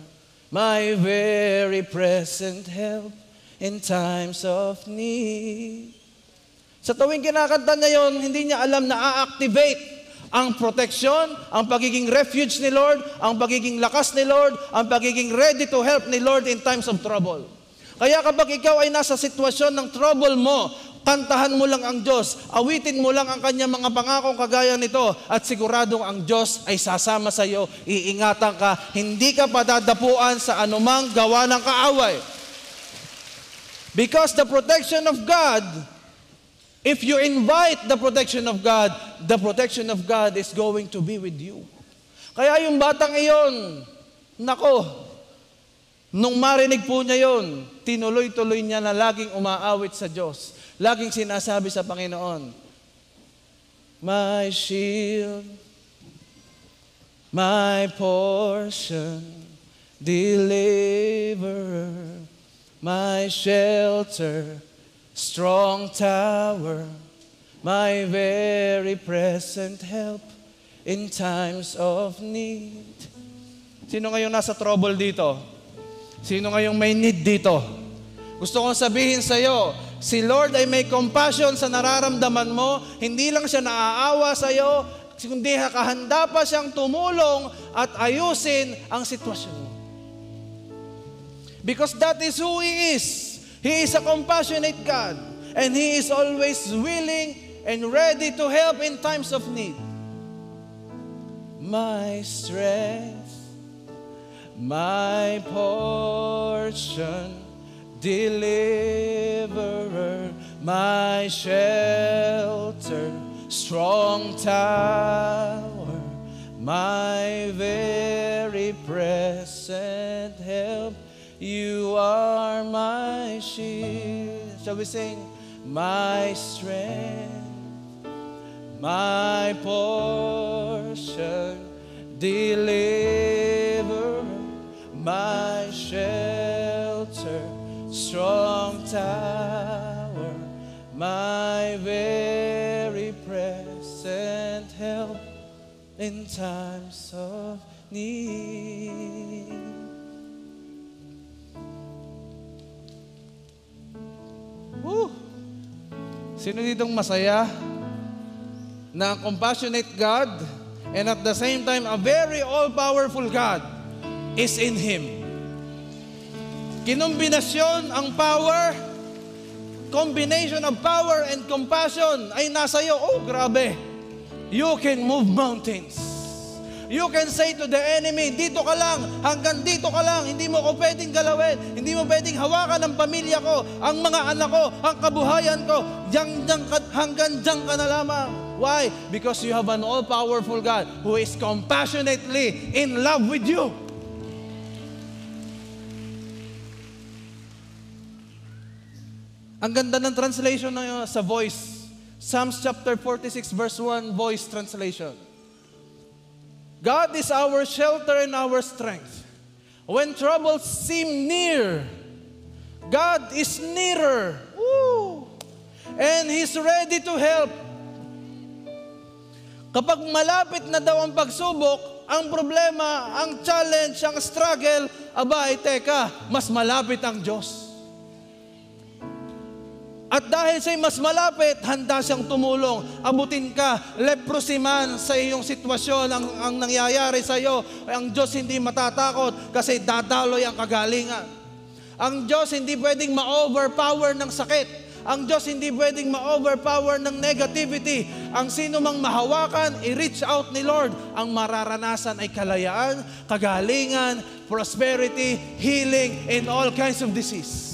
my very present help in times of need. Sa tuwing kinakanta niya yon, hindi niya alam na a-activate ang protection, ang pagiging refuge ni Lord, ang pagiging lakas ni Lord, ang pagiging ready to help ni Lord in times of trouble. Kaya kapag ikaw ay nasa sitwasyon ng trouble mo, kantahan mo lang ang Diyos, awitin mo lang ang kanyang mga pangakong kagaya nito, at siguradong ang Diyos ay sasama sa iyo, iingatan ka, hindi ka padadapuan sa anumang gawa ng kaaway. Because the protection of God, if you invite the protection of God is going to be with you. Kaya yung batang iyon, nako, nung marinig po niya yon, tinuloy-tuloy niya na laging umaawit sa Diyos. Laging sinasabi sa Panginoon, my shield, my portion, deliverer, my shelter, strong tower, my very present help in times of need. Sino ngayong nasa trouble dito? Sino ngayong may need dito? Gusto kong sabihin sa iyo, si Lord ay may compassion sa nararamdaman mo. Hindi lang siya naaawa sa iyo, kundi kahanda pa siyang tumulong at ayusin ang sitwasyon mo. Because that is who He is. He is a compassionate God, and He is always willing and ready to help in times of need. My strength, my portion, deliverer, my shelter, strong tower, my very present help. You are my shield. Shall we sing? My strength, my portion, deliverer, my shelter, strong tower, my very present help in times of need. Woo! Sino ditong masaya na compassionate God and at the same time a very all-powerful God is in Him? Kinombinasyon ang power, combination of power and compassion ay nasa iyo. Oh, grabe. You can move mountains. You can say to the enemy, dito ka lang, hanggang dito ka lang, hindi mo ko pwedeng galawin, hindi mo pwedeng hawakan ang pamilya ko, ang mga anak ko, ang kabuhayan ko, hanggang dyan ka na lamang. Why? Because you have an all-powerful God who is compassionately in love with you. Ang ganda ng translation sa Voice. Psalms chapter 46 verse 1, Voice translation. God is our shelter and our strength. When troubles seem near, God is nearer. Woo! And He's ready to help. Kapag malapit na daw ang pagsubok, ang problema, ang challenge, ang struggle, teka, mas malapit ang Diyos. At dahil siya'y mas malapit, handa siyang tumulong. Abutin ka, leprosy man sa iyong sitwasyon, ang nangyayari sa iyo, ang Diyos hindi matatakot kasi dadaloy ang kagalingan. Ang Diyos hindi pwedeng ma-overpower ng sakit. Ang Diyos hindi pwedeng ma-overpower ng negativity. Ang sino mang mahawakan, i-reach out ni Lord. Ang mararanasan ay kalayaan, kagalingan, prosperity, healing, and all kinds of disease.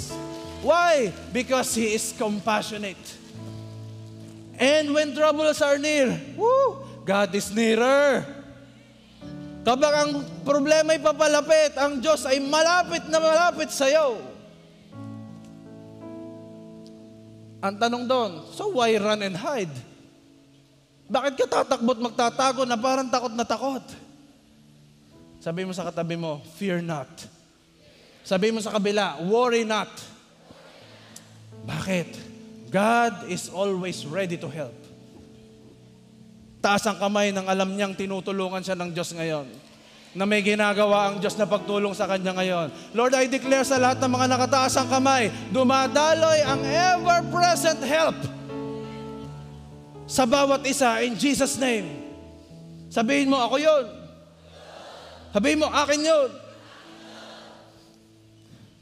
Why? Because He is compassionate. And when troubles are near, God is nearer. Kapag ang problema ay papalapit, ang Diyos ay malapit na malapit sa iyo. Ang tanong doon, so why run and hide? Bakit ka tatakbo't magtatago na parang takot na takot? Sabi mo sa katabi mo, fear not. Sabi mo sa kabila, worry not. Bakit? God is always ready to help. Taas ang kamay nang alam niyang tinutulungan siya ng Diyos ngayon. Na may ginagawa ang Diyos na pagtulong sa kanya ngayon. Lord, I declare sa lahat ng mga nakataas ang kamay, dumadaloy ang ever-present help sa bawat isa in Jesus' name. Sabihin mo, ako yun. Sabihin mo, akin yun.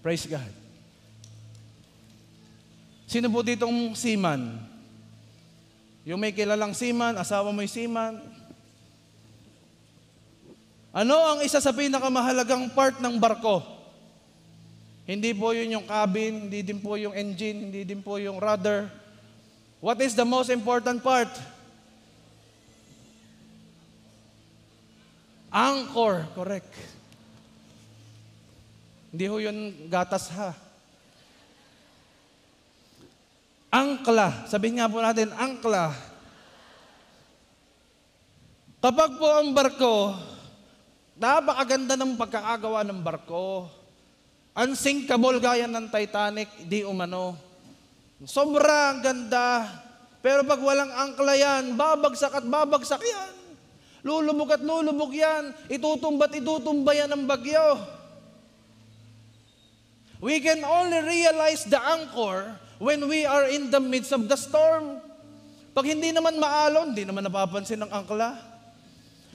Praise God. Sino po ditong seaman? Yung may kilalang seaman, asawa mo'y seaman. Ano ang isa sa pinakamahalagang part ng barko? Hindi po yun yung cabin, hindi din po yung engine, hindi din po yung rudder. What is the most important part? Anchor, correct. Hindi ho yun gatas ha. Angkla. Sabihin nga po natin, angkla. Kapag po ang barko, napakaganda ng pagkakagawa ng barko. Unsinkable gaya ng Titanic, di umano. Sobrang ganda. Pero pag walang angkla yan, babagsak at babagsak yan. Lulubog at lulubog yan. Itutumba at itutumba yan ng bagyo. We can only realize the anchor when we are in the midst of the storm. Pag hindi naman maalon, hindi naman napapansin ng angkla.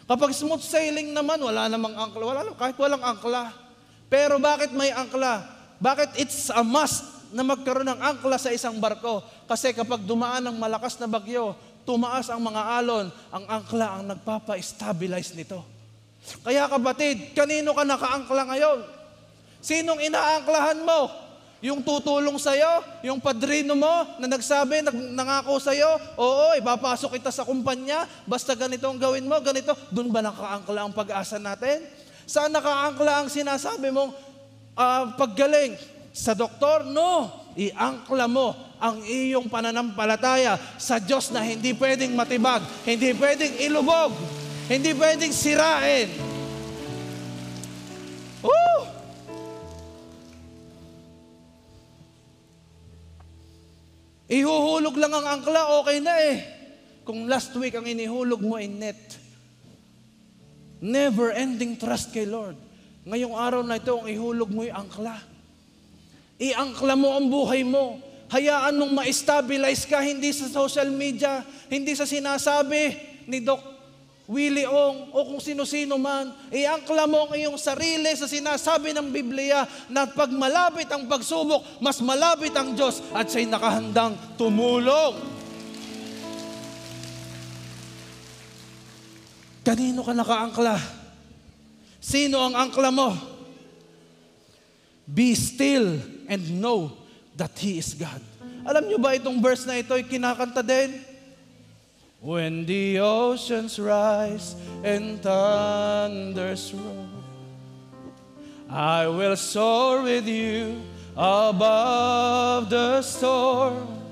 Kapag smooth sailing naman, wala namang angkla. Kahit walang angkla. Pero bakit may angkla? Bakit it's a must na magkaroon ng angkla sa isang barko? Kasi kapag dumaan ng malakas na bagyo, tumaas ang mga alon, ang angkla ang nagpapa-stabilize nito. Kaya kapatid, kanino ka nakaangkla ngayon? Sinong inaangklahan mo? Yung tutulong sa'yo, yung padrino mo na nagsabi, nangako sa'yo, oo, ipapasok kita sa kumpanya, basta ganito ang gawin mo, ganito. Doon ba nakaangkla ang pag-asa natin? Saan nakaangkla ang sinasabi mong paggaling? Sa doktor? No. Iangkla mo ang iyong pananampalataya sa Diyos na hindi pwedeng matibag, hindi pwedeng ilubog, hindi pwedeng sirain. Ihuhulog lang ang angkla, okay na eh. Kung last week ang inihulog mo ay net. Never-ending trust kay Lord. Ngayong araw na ito, ang ihulog mo yung angkla. Iangkla mo ang buhay mo. Hayaan mong ma-stabilize ka, hindi sa social media, hindi sa sinasabi ni Doc Willie Ong, o kung sino-sino man, iangkla mo ang iyong sarili sa sinasabi ng Biblia na pag malapit ang pagsubok, mas malapit ang Diyos at siya'y nakahandang tumulong. Kanino ka nakaangkla? Sino ang angkla mo? Be still and know that He is God. Alam niyo ba itong verse na ito ay kinakanta din? When the oceans rise and thunders roar, I will soar with you above the storm.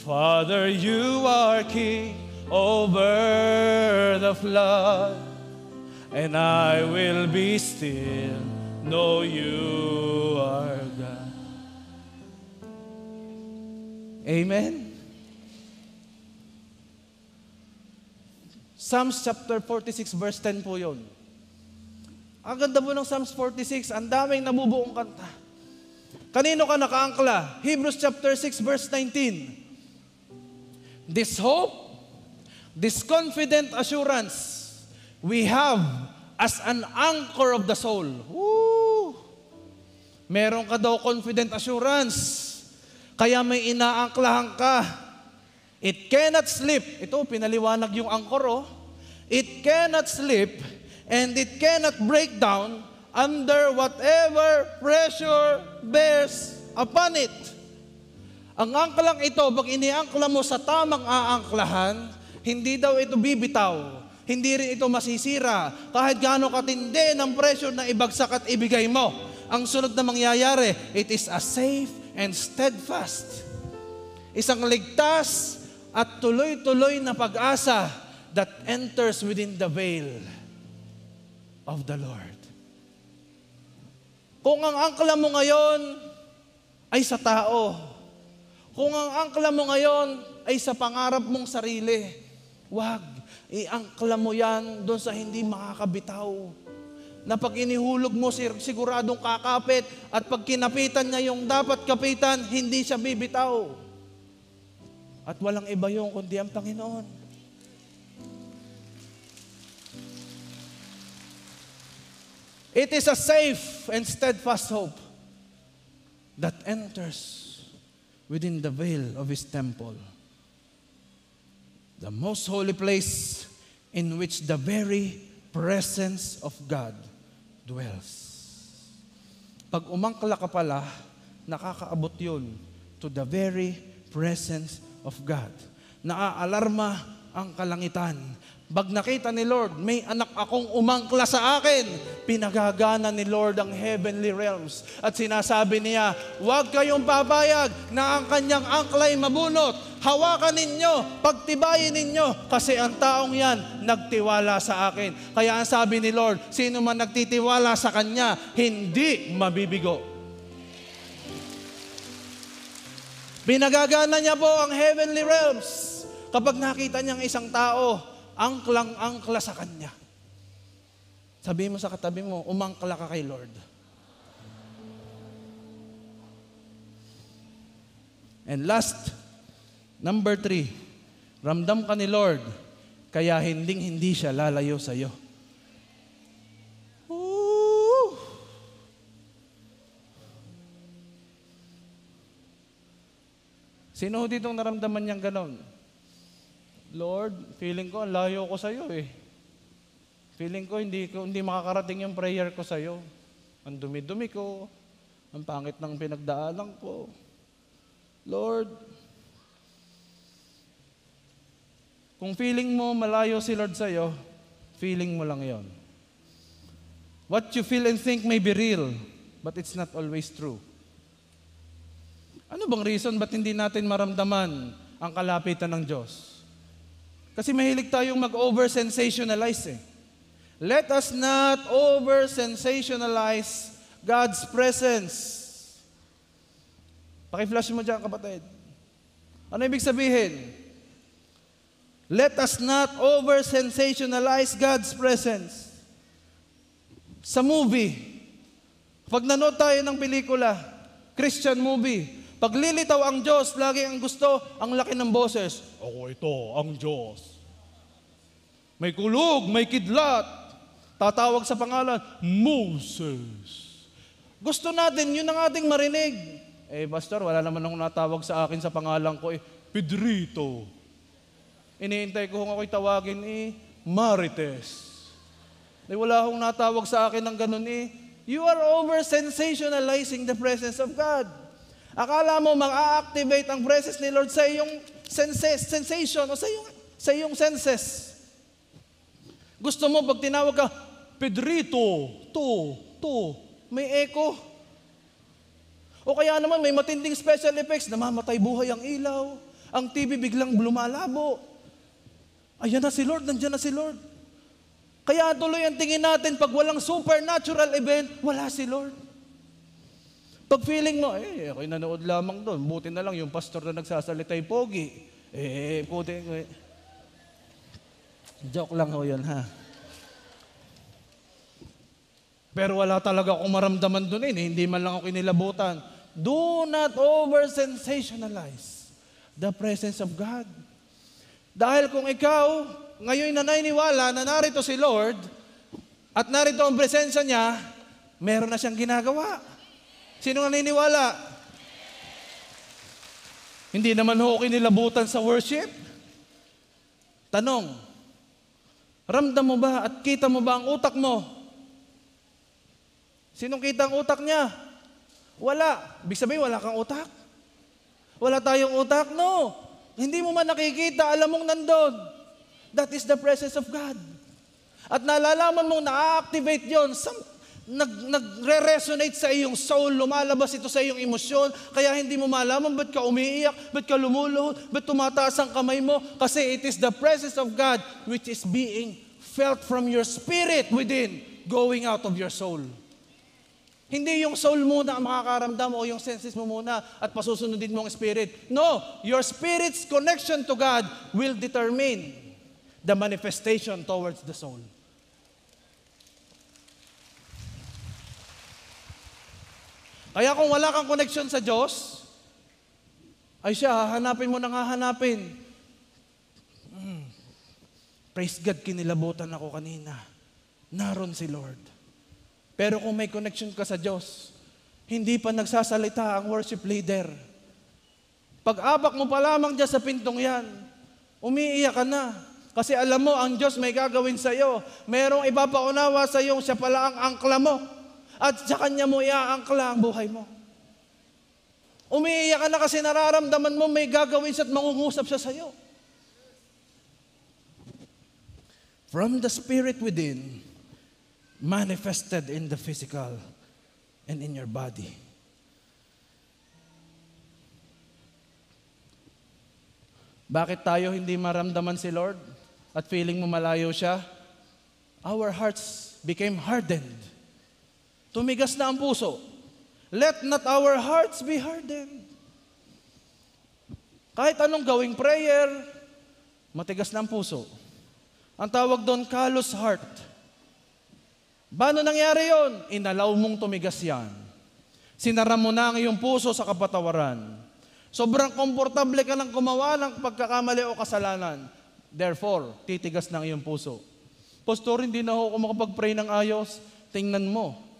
Father, you are king over the flood, and I will be still, know you are God. Amen. Psalms chapter 46 verse 10 po yun. Ang ganda po ng Psalms 46, ang daming nabubuong kanta. Kanino ka nakaangkla? Hebrews chapter 6 verse 19. This hope, this confident assurance we have as an anchor of the soul. Woo! Meron ka daw confident assurance, kaya may inaangklahan ka. It cannot sleep. Ito, pinaliwanag yung anchor, oh. It cannot sleep and it cannot break down under whatever pressure bears upon it. Ang angklang ito, pag iniangkla mo sa tamang aangklahan, hindi daw ito bibitaw. Hindi rin ito masisira. Kahit gaano katindi ng pressure na ibagsak at ibigay mo. Ang sunod na mangyayari, it is a safe and steadfast. Isang ligtas at tuloy-tuloy na pag-asa that enters within the veil of the Lord. Kung ang angkla mo ngayon ay sa tao, kung ang angkla mo ngayon ay sa pangarap mong sarili, wag, iangkla mo yan doon sa hindi makakabitaw. Na pag inihulog mo, siguradong kakapit, at pag kinapitan niya yung dapat kapitan, hindi siya bibitaw. At walang iba yung kundi ang Panginoon. It is a safe and steadfast hope that enters within the veil of His temple, the most holy place in which the very presence of God dwells. Pag umangkla ka pala, nakakaabot yun to the very presence of God. Naaalarma ang kalangitan. Pag nakita ni Lord, may anak akong umangkla sa akin, pinagagana ni Lord ang heavenly realms. At sinasabi niya, huwag kayong papayag na ang kanyang angklay mabunot. Hawakan ninyo, pagtibayin ninyo, kasi ang taong yan nagtiwala sa akin. Kaya ang sabi ni Lord, sino man nagtitiwala sa Kanya, hindi mabibigo. Pinagagana niya po ang heavenly realms kapag nakita niyang isang tao, angklang-angkla sa Kanya. Sabi mo sa katabi mo, umangkla ka kay Lord. And last, number 3, ramdam ka ni Lord, kaya hindi siya lalayo sa iyo. Sino ditong naramdaman niyang ganon? Lord, feeling ko ang layo ko sa iyo eh. Feeling ko hindi makakarating yung prayer ko sa iyo. Ang dumi-dumi ko, ang pangit ng pinagdaanan ko. Lord, kung feeling mo malayo si Lord sa iyo, feeling mo lang 'yon. What you feel and think may be real, but it's not always true. Ano bang reason ba't hindi natin maramdaman ang kalapitan ng Diyos? Kasi mahilig tayong mag-over-sensationalize eh. Let us not over-sensationalize God's presence. Paki-flash mo dyan, kapatid. Ano ibig sabihin? Let us not over-sensationalize God's presence. Sa movie, pag nanood tayo ng pelikula, Christian movie, pag lilitaw ang Diyos, lagi ang gusto, ang laki ng boses. Ako ito, ang Diyos. May kulog, may kidlat. Tatawag sa pangalan, Moses. Gusto natin, yun ang ating marinig. Pastor, wala naman akong natawag sa akin sa pangalan ko Pedrito. Iniintay ko kung ako'y tawagin Marites. Wala akong natawag sa akin ng ganun You are over-sensationalizing the presence of God. Akala mo mag-a-activate ang presence ni Lord sa iyong sensation o sa iyong senses. Gusto mo pag tinawag ka, Pedrito, may echo. O kaya naman may matinding special effects, namamatay buhay ang ilaw, ang TV biglang lumalabo. Ayan na si Lord, nandiyan na si Lord. Kaya tuloy ang tingin natin, pag walang supernatural event, wala si Lord. Pag feeling mo, ako'y nanood lamang doon, buti na lang yung pastor na nagsasalita'y pogi. Joke lang ho yun, ha? Pero wala talaga akong maramdaman doon hindi man lang ako kinilabutan. Do not over-sensationalize the presence of God. Dahil kung ikaw, ngayon naniniwala na narito si Lord, at narito ang presensya niya, meron na siyang ginagawa. Sino naniniwala? Hindi naman ho kinilabutan sa worship. Tanong, ramdam mo ba at kita mo ba ang utak mo? Sinong kita ang utak niya? Wala. Ibig sabihin, wala kang utak? Wala tayong utak? No. Hindi mo man nakikita, alam mong nandun. That is the presence of God. At nalalaman mong na-activate yun. Nagre-resonate sa iyong soul, lumalabas ito sa iyong emosyon, kaya hindi mo malaman ba't ka umiiyak, ba't ka lumuluhod, ba't tumataas ang kamay mo, kasi it is the presence of God which is being felt from your spirit within, going out of your soul. Hindi yung soul muna ang makakaramdam o yung senses mo muna at pasusunodin mo ang spirit. No, your spirit's connection to God will determine the manifestation towards the soul. Kaya kung wala kang connection sa Diyos, ay siya, hahanapin mo nang hahanapin. Praise God, kinilabutan ako kanina. Naroon si Lord. Pero kung may connection ka sa Diyos, hindi pa nagsasalita ang worship leader. Pag-abak mo pa lamang dyan sa pintong yan, umiiyak ka na. Kasi alam mo, ang Diyos may gagawin sa iyo. Merong ipapaunawa sa iyo, siya pala ang angkla mo. At sa Kanya mo iaangkla ang buhay mo. Umiiyak ka na kasi nararamdaman mo may gagawin siya at mangungusap siya sa iyo. From the Spirit within, manifested in the physical and in your body. Bakit tayo hindi maramdaman si Lord at feeling mo malayo siya? Our hearts became hardened. Tumigas na ang puso. Let not our hearts be hardened. Kahit anong gawing prayer, matigas na ang puso. Ang tawag doon, callous heart. Paano nangyari yon? Inalaw mong tumigas yan. Sinara mo na ang iyong puso sa kapatawaran. Sobrang komportable ka ng gumawa ng pagkakamali o kasalanan. Therefore, titigas ng iyong puso. Pastor, hindi na ako makapag-pray ng ayos. Tingnan mo.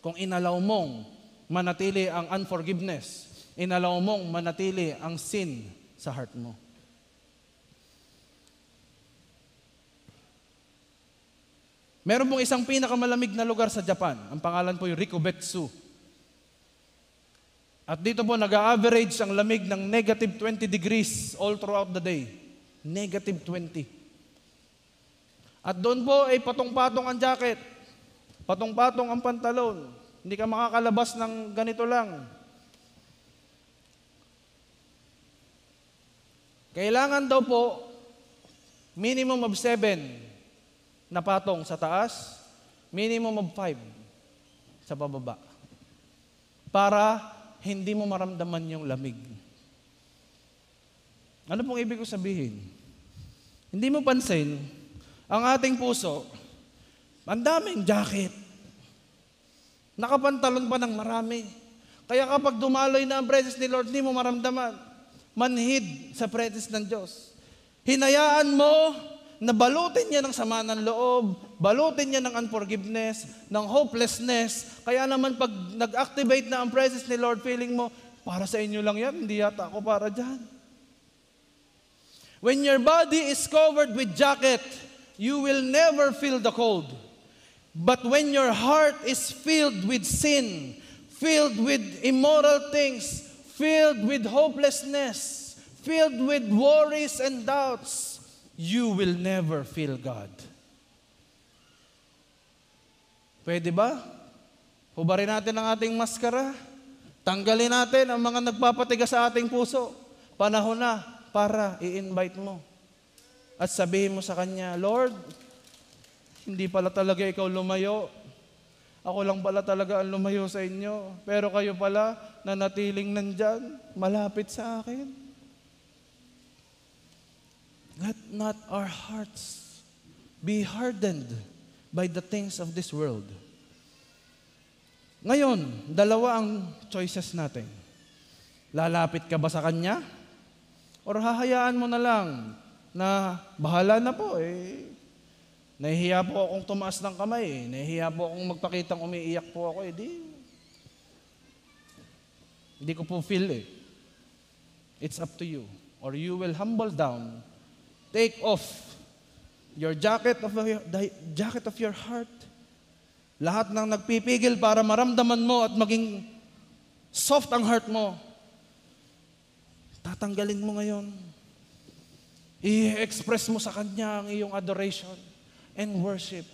Kung inalaw mong manatili ang unforgiveness, inalaw mong manatili ang sin sa heart mo. Meron pong isang pinakamalamig na lugar sa Japan. Ang pangalan po yung Rikubetsu. At dito po nag-average ang lamig ng negative 20 degrees all throughout the day. Negative 20. At doon po ay patong-patong ang jacket. Patong-patong ang pantalon. Hindi ka makakalabas ng ganito lang. Kailangan daw po minimum of 7 na patong sa taas, minimum of 5 sa bababa. Para hindi mo maramdaman yung lamig. Ano pong ibig ko sabihin? Hindi mo pansin, ang ating puso, ang daming jacket. Nakapantalon pa ng marami. Kaya kapag dumaloy na ang presence ni Lord, hindi mo maramdaman. Manhid sa presence ng Diyos. Hinayaan mo nabalutin niya ng sama ng loob, balutin niya ng unforgiveness, ng hopelessness. Kaya naman pag nag-activate na ang presence ni Lord, feeling mo, para sa inyo lang yan, hindi yata ako para dyan. When your body is covered with jacket, you will never feel the cold. But when your heart is filled with sin, filled with immoral things, filled with hopelessness, filled with worries and doubts, you will never feel God. Pwede ba? Hubarin natin ang ating maskara. Tanggalin natin ang mga nagpapatigas sa ating puso. Panahon na para i-invite mo. At sabihin mo sa Kanya, Lord, hindi pala talaga ikaw lumayo. Ako lang pala talaga ang lumayo sa inyo. Pero kayo pala, nanatiling nandyan, malapit sa akin. Let not our hearts be hardened by the things of this world. Ngayon, dalawa ang choices natin. Lalapit ka ba sa Kanya? Or hahayaan mo na lang na bahala na po nahihiya po akong tumaas ng kamay nahihiya po akong magpakitang umiiyak po ako hindi ko po feel It's up to you. Or you will humble down, take off your jacket of your heart. Lahat ng nagpipigil para maramdaman mo at maging soft ang heart mo, tatanggalin mo ngayon. I-express mo sa Kanya ang iyong adoration and worship.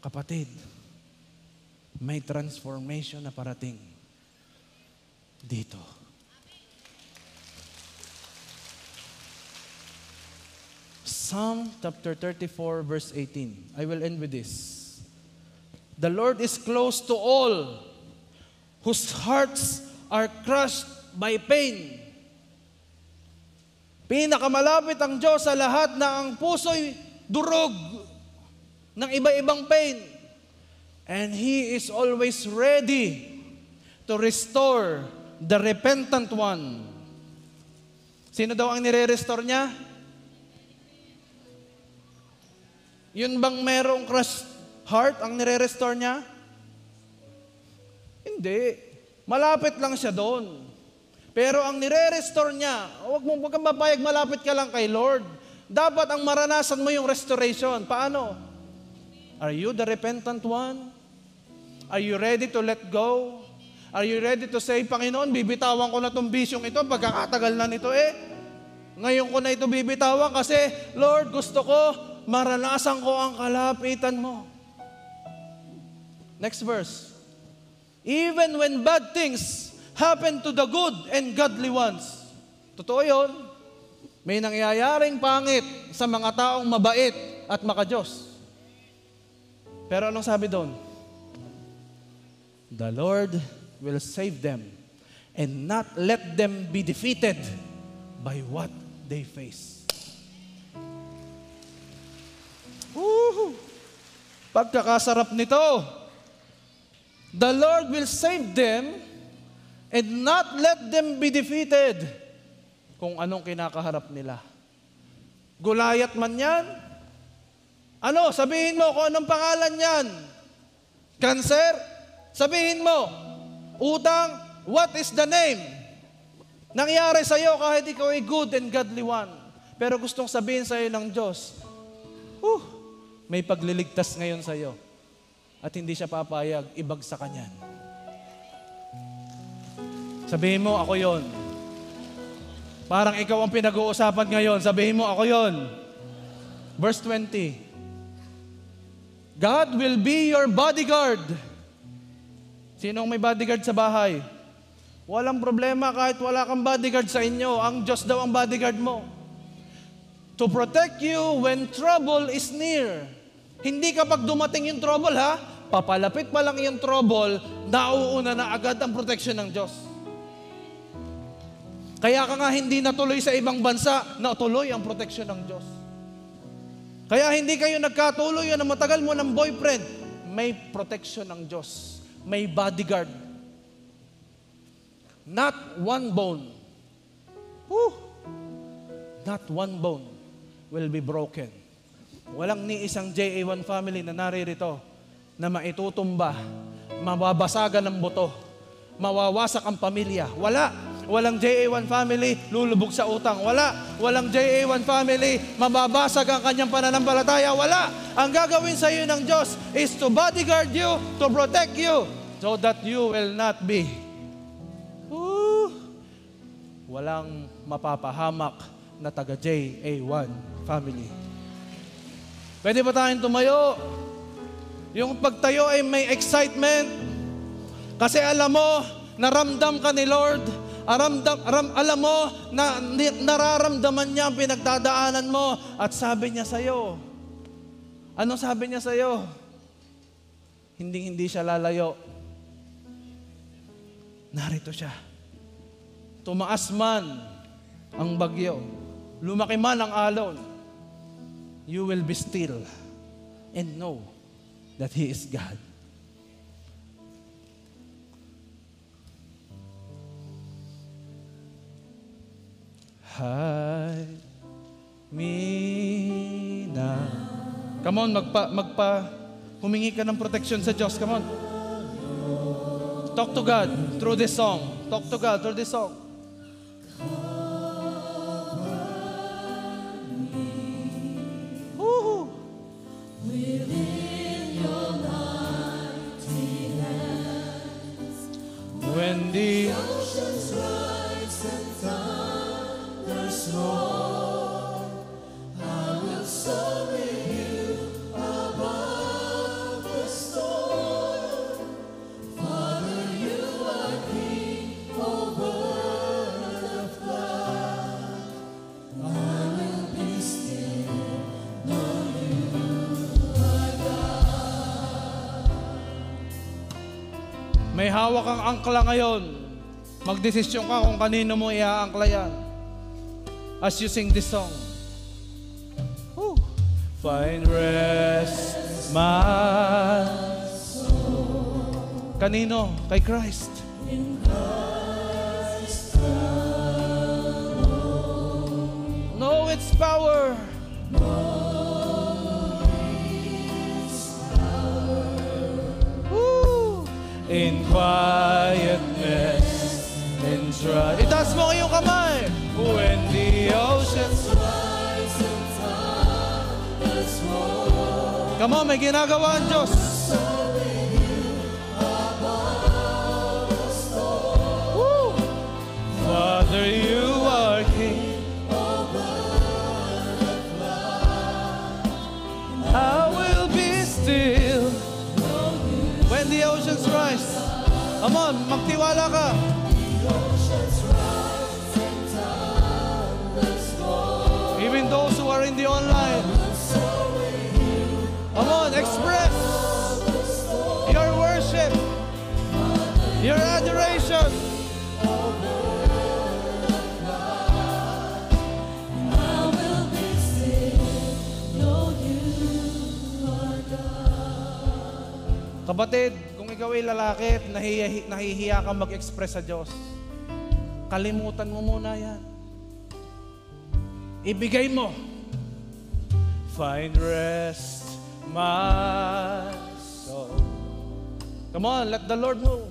Kapatid, may transformation na parating dito. Psalm chapter 34 verse 18. I will end with this. The Lord is close to all whose hearts are crushed by pain. Pinakamalapit ang Diyos sa lahat na ang puso'y durog ng iba-ibang pain. And He is always ready to restore the repentant one. Sino daw ang nire-restore niya? Yun bang merong crushed heart ang nire-restore niya? Hindi. Malapit lang siya doon. Pero ang nire-restore niya, huwag kang mapayag, malapit ka lang kay Lord. Dapat ang maranasan mo yung restoration. Paano? Are you the repentant one? Are you ready to let go? Are you ready to say, Panginoon, bibitawan ko na itong bisyong ito, pagkakatagal na nito Ngayon ko na ito bibitawan kasi, Lord, gusto ko, maranasan ko ang kalapitan mo. Next verse. Even when bad things happen to the good and godly ones. Totoo yun. May nangyayaring pangit sa mga taong mabait at makadiyos. Pero anong sabi doon? The Lord will save them and not let them be defeated by what they face. Pagkakasarap nito. The Lord will save them and not let them be defeated. Kung anong kinakaharap nila. Goliath man yan? Ano? Sabihin mo kung anong pangalan yan. Cancer? Sabihin mo. Utang? What is the name? Nangyari sa'yo kahit ikaw ay good and godly one. Pero gustong sabihin sa'yo ng Diyos, may pagliligtas ngayon sa'yo. At hindi siya papayag, ibagsakan yan. Sabihin mo, ako yon. Parang ikaw ang pinag-uusapan ngayon. Sabihin mo, ako yon. Verse 20. God will be your bodyguard. Sinong may bodyguard sa bahay? Walang problema kahit wala kang bodyguard sa inyo. Ang Diyos daw ang bodyguard mo. To protect you when trouble is near. Hindi kapag dumating yung trouble papalapit pa lang yung trouble, nauuna na agad ang protection ng Diyos. Kaya ka nga hindi natuloy sa ibang bansa, natuloy ang protection ng Diyos. Kaya hindi kayo nagkatuloy na matagal mo ng boyfriend, may protection ng Diyos. May bodyguard. Not one bone. not one bone will be broken. Walang ni isang JA1 family na naririto na maitutumba, mababasagan ng buto, mawawasak ang pamilya. Wala. Walang JA1 family lulubog sa utang. Wala. Walang JA1 family mababasag ang kanyang pananampalataya. Wala. Ang gagawin sa iyo ng Diyos is to bodyguard you, to protect you, so that you will not be walang mapapahamak na taga JA1 family. Pwede ba tayong tumayo? Yung pagtayo ay may excitement. Kasi alam mo, naramdam ka ni Lord. Alam mo na nararamdaman niya ang pinagdadaanan mo. At sabi niya sa'yo, ano sabi niya sa'yo? Hindi siya lalayo. Narito siya. Tumaas man ang bagyo, lumaki man ang alon, you will be still and know that He is God. Hide me now. Come on, humingi ka ng protection sa Diyos. Come on. Talk to God through this song. Talk to God through this song. When the oceans rise and thunders roar, I will soar with you above the storm. Father, you are King over the flood. I will be still, know you are God. May hawak ang angkla ngayon. Magdesisyon ka kung kanino mo iaangkla yan. As you sing this song. Woo. Find rest, my soul. Kanino? Kay Christ. In Christ alone. Know its power. In quietness and try. Itaas mo iyong kamay. When the oceans rise and thunders roar. Come on, may ginagawa ang Diyos. Woo! Father, you are King over the flood. I will be still when the oceans rise. Come on, magtiwala ka. Even those who are in the online. Come on, express your worship, your adoration. Kapatid, kung ikaw ay lalaki at nahihiya kang mag-express sa Diyos, kalimutan mo muna yan. Ibigay mo. Find rest, my soul. Come on, let the Lord move.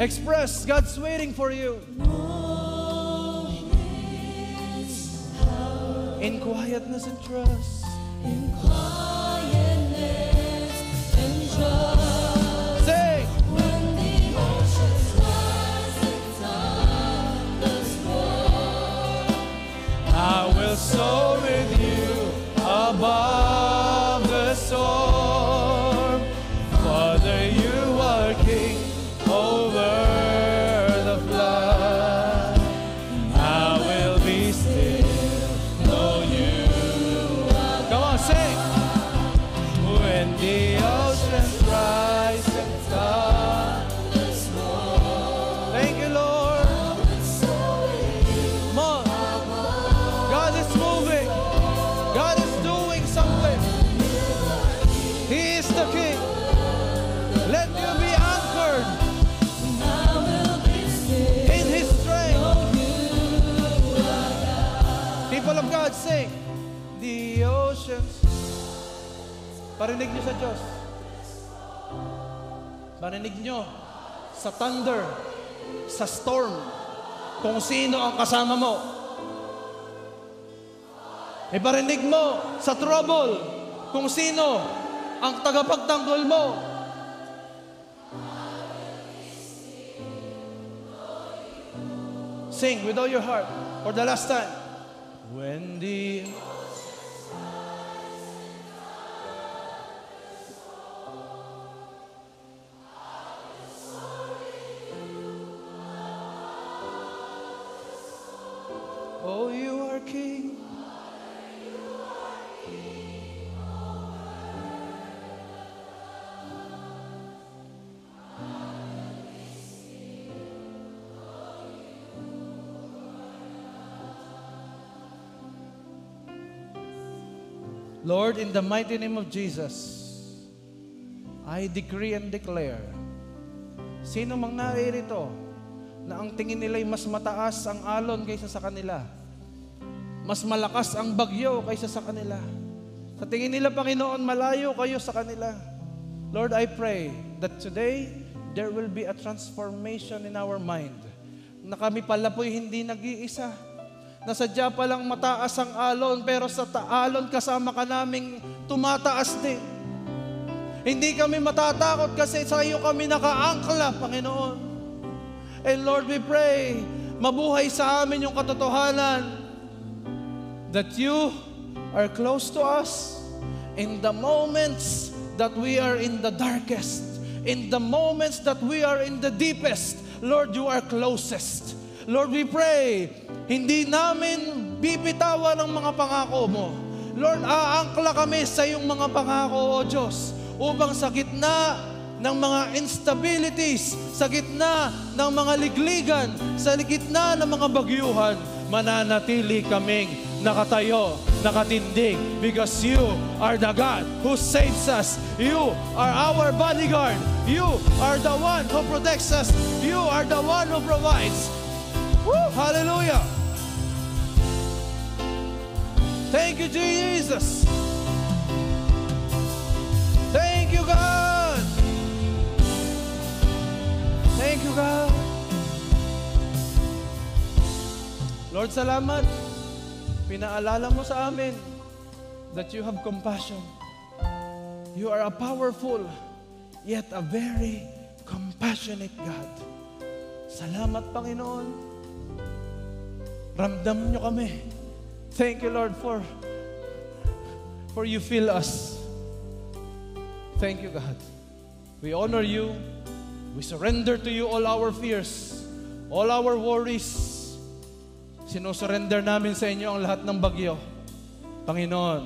Express, God's waiting for you. In quietness and trust. In quietness and trust. Sing. When the oceans rise and thunders roar, I will soar with you above the storm. Father, you are King over the flood. I will be still. When the oceans rise and thunders roar. Thank you, Lord. Come on. God is moving. People of God, sing. The oceans. Parinig nyo sa Diyos. Parinig nyo sa thunder, sa storm, kung sino ang kasama mo. Iparinig mo sa trouble, kung sino ang tagapagtanggol mo. Sing with all your heart for the last time. When the oh, you are King. Lord, in the mighty name of Jesus, I decree and declare, sino mang naririto na ang tingin nila'y mas mataas ang alon kaysa sa kanila, mas malakas ang bagyo kaysa sa kanila, sa tingin nila, Panginoon, malayo kayo sa kanila. Lord, I pray that today, there will be a transformation in our mind, na kami pala po'y hindi nag-iisa, na sadya palang mataas ang alon, pero sa alon kasama ka naming tumataas din. Hindi kami matatakot kasi sa iyo kami nakaangkla, Panginoon. And Lord, we pray, mabuhay sa amin yung katotohanan that you are close to us in the moments that we are in the darkest, in the moments that we are in the deepest. Lord, you are closest. Lord, we pray, hindi namin bibitawan ang mga pangako mo. Lord, aangkla kami sa iyong mga pangako, O Diyos, upang sa gitna ng mga instabilities, sa gitna ng mga ligligan, sa gitna ng mga bagyuhan, mananatili kaming nakatayo, nakatindig, because you are the God who saves us. You are our bodyguard. You are the one who protects us. You are the one who provides. Woo! Hallelujah! Thank you, Jesus. Thank you, God. Thank you, God. Lord, salamat. Pinaalala mo sa amin that you have compassion. You are a powerful, yet a very compassionate God. Salamat, Panginoon. Ramdam nyo kami. Thank you, Lord, for you fill us. Thank you, God. We honor you. We surrender to you all our fears, all our worries. Sinusurrender namin sa inyo ang lahat ng bagyo. Panginoon,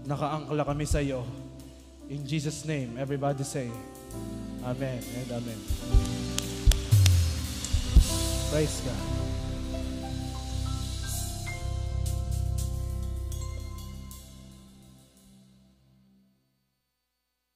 nakaangkla kami sa iyo. In Jesus' name, everybody say, Amen and Amen. Praise God.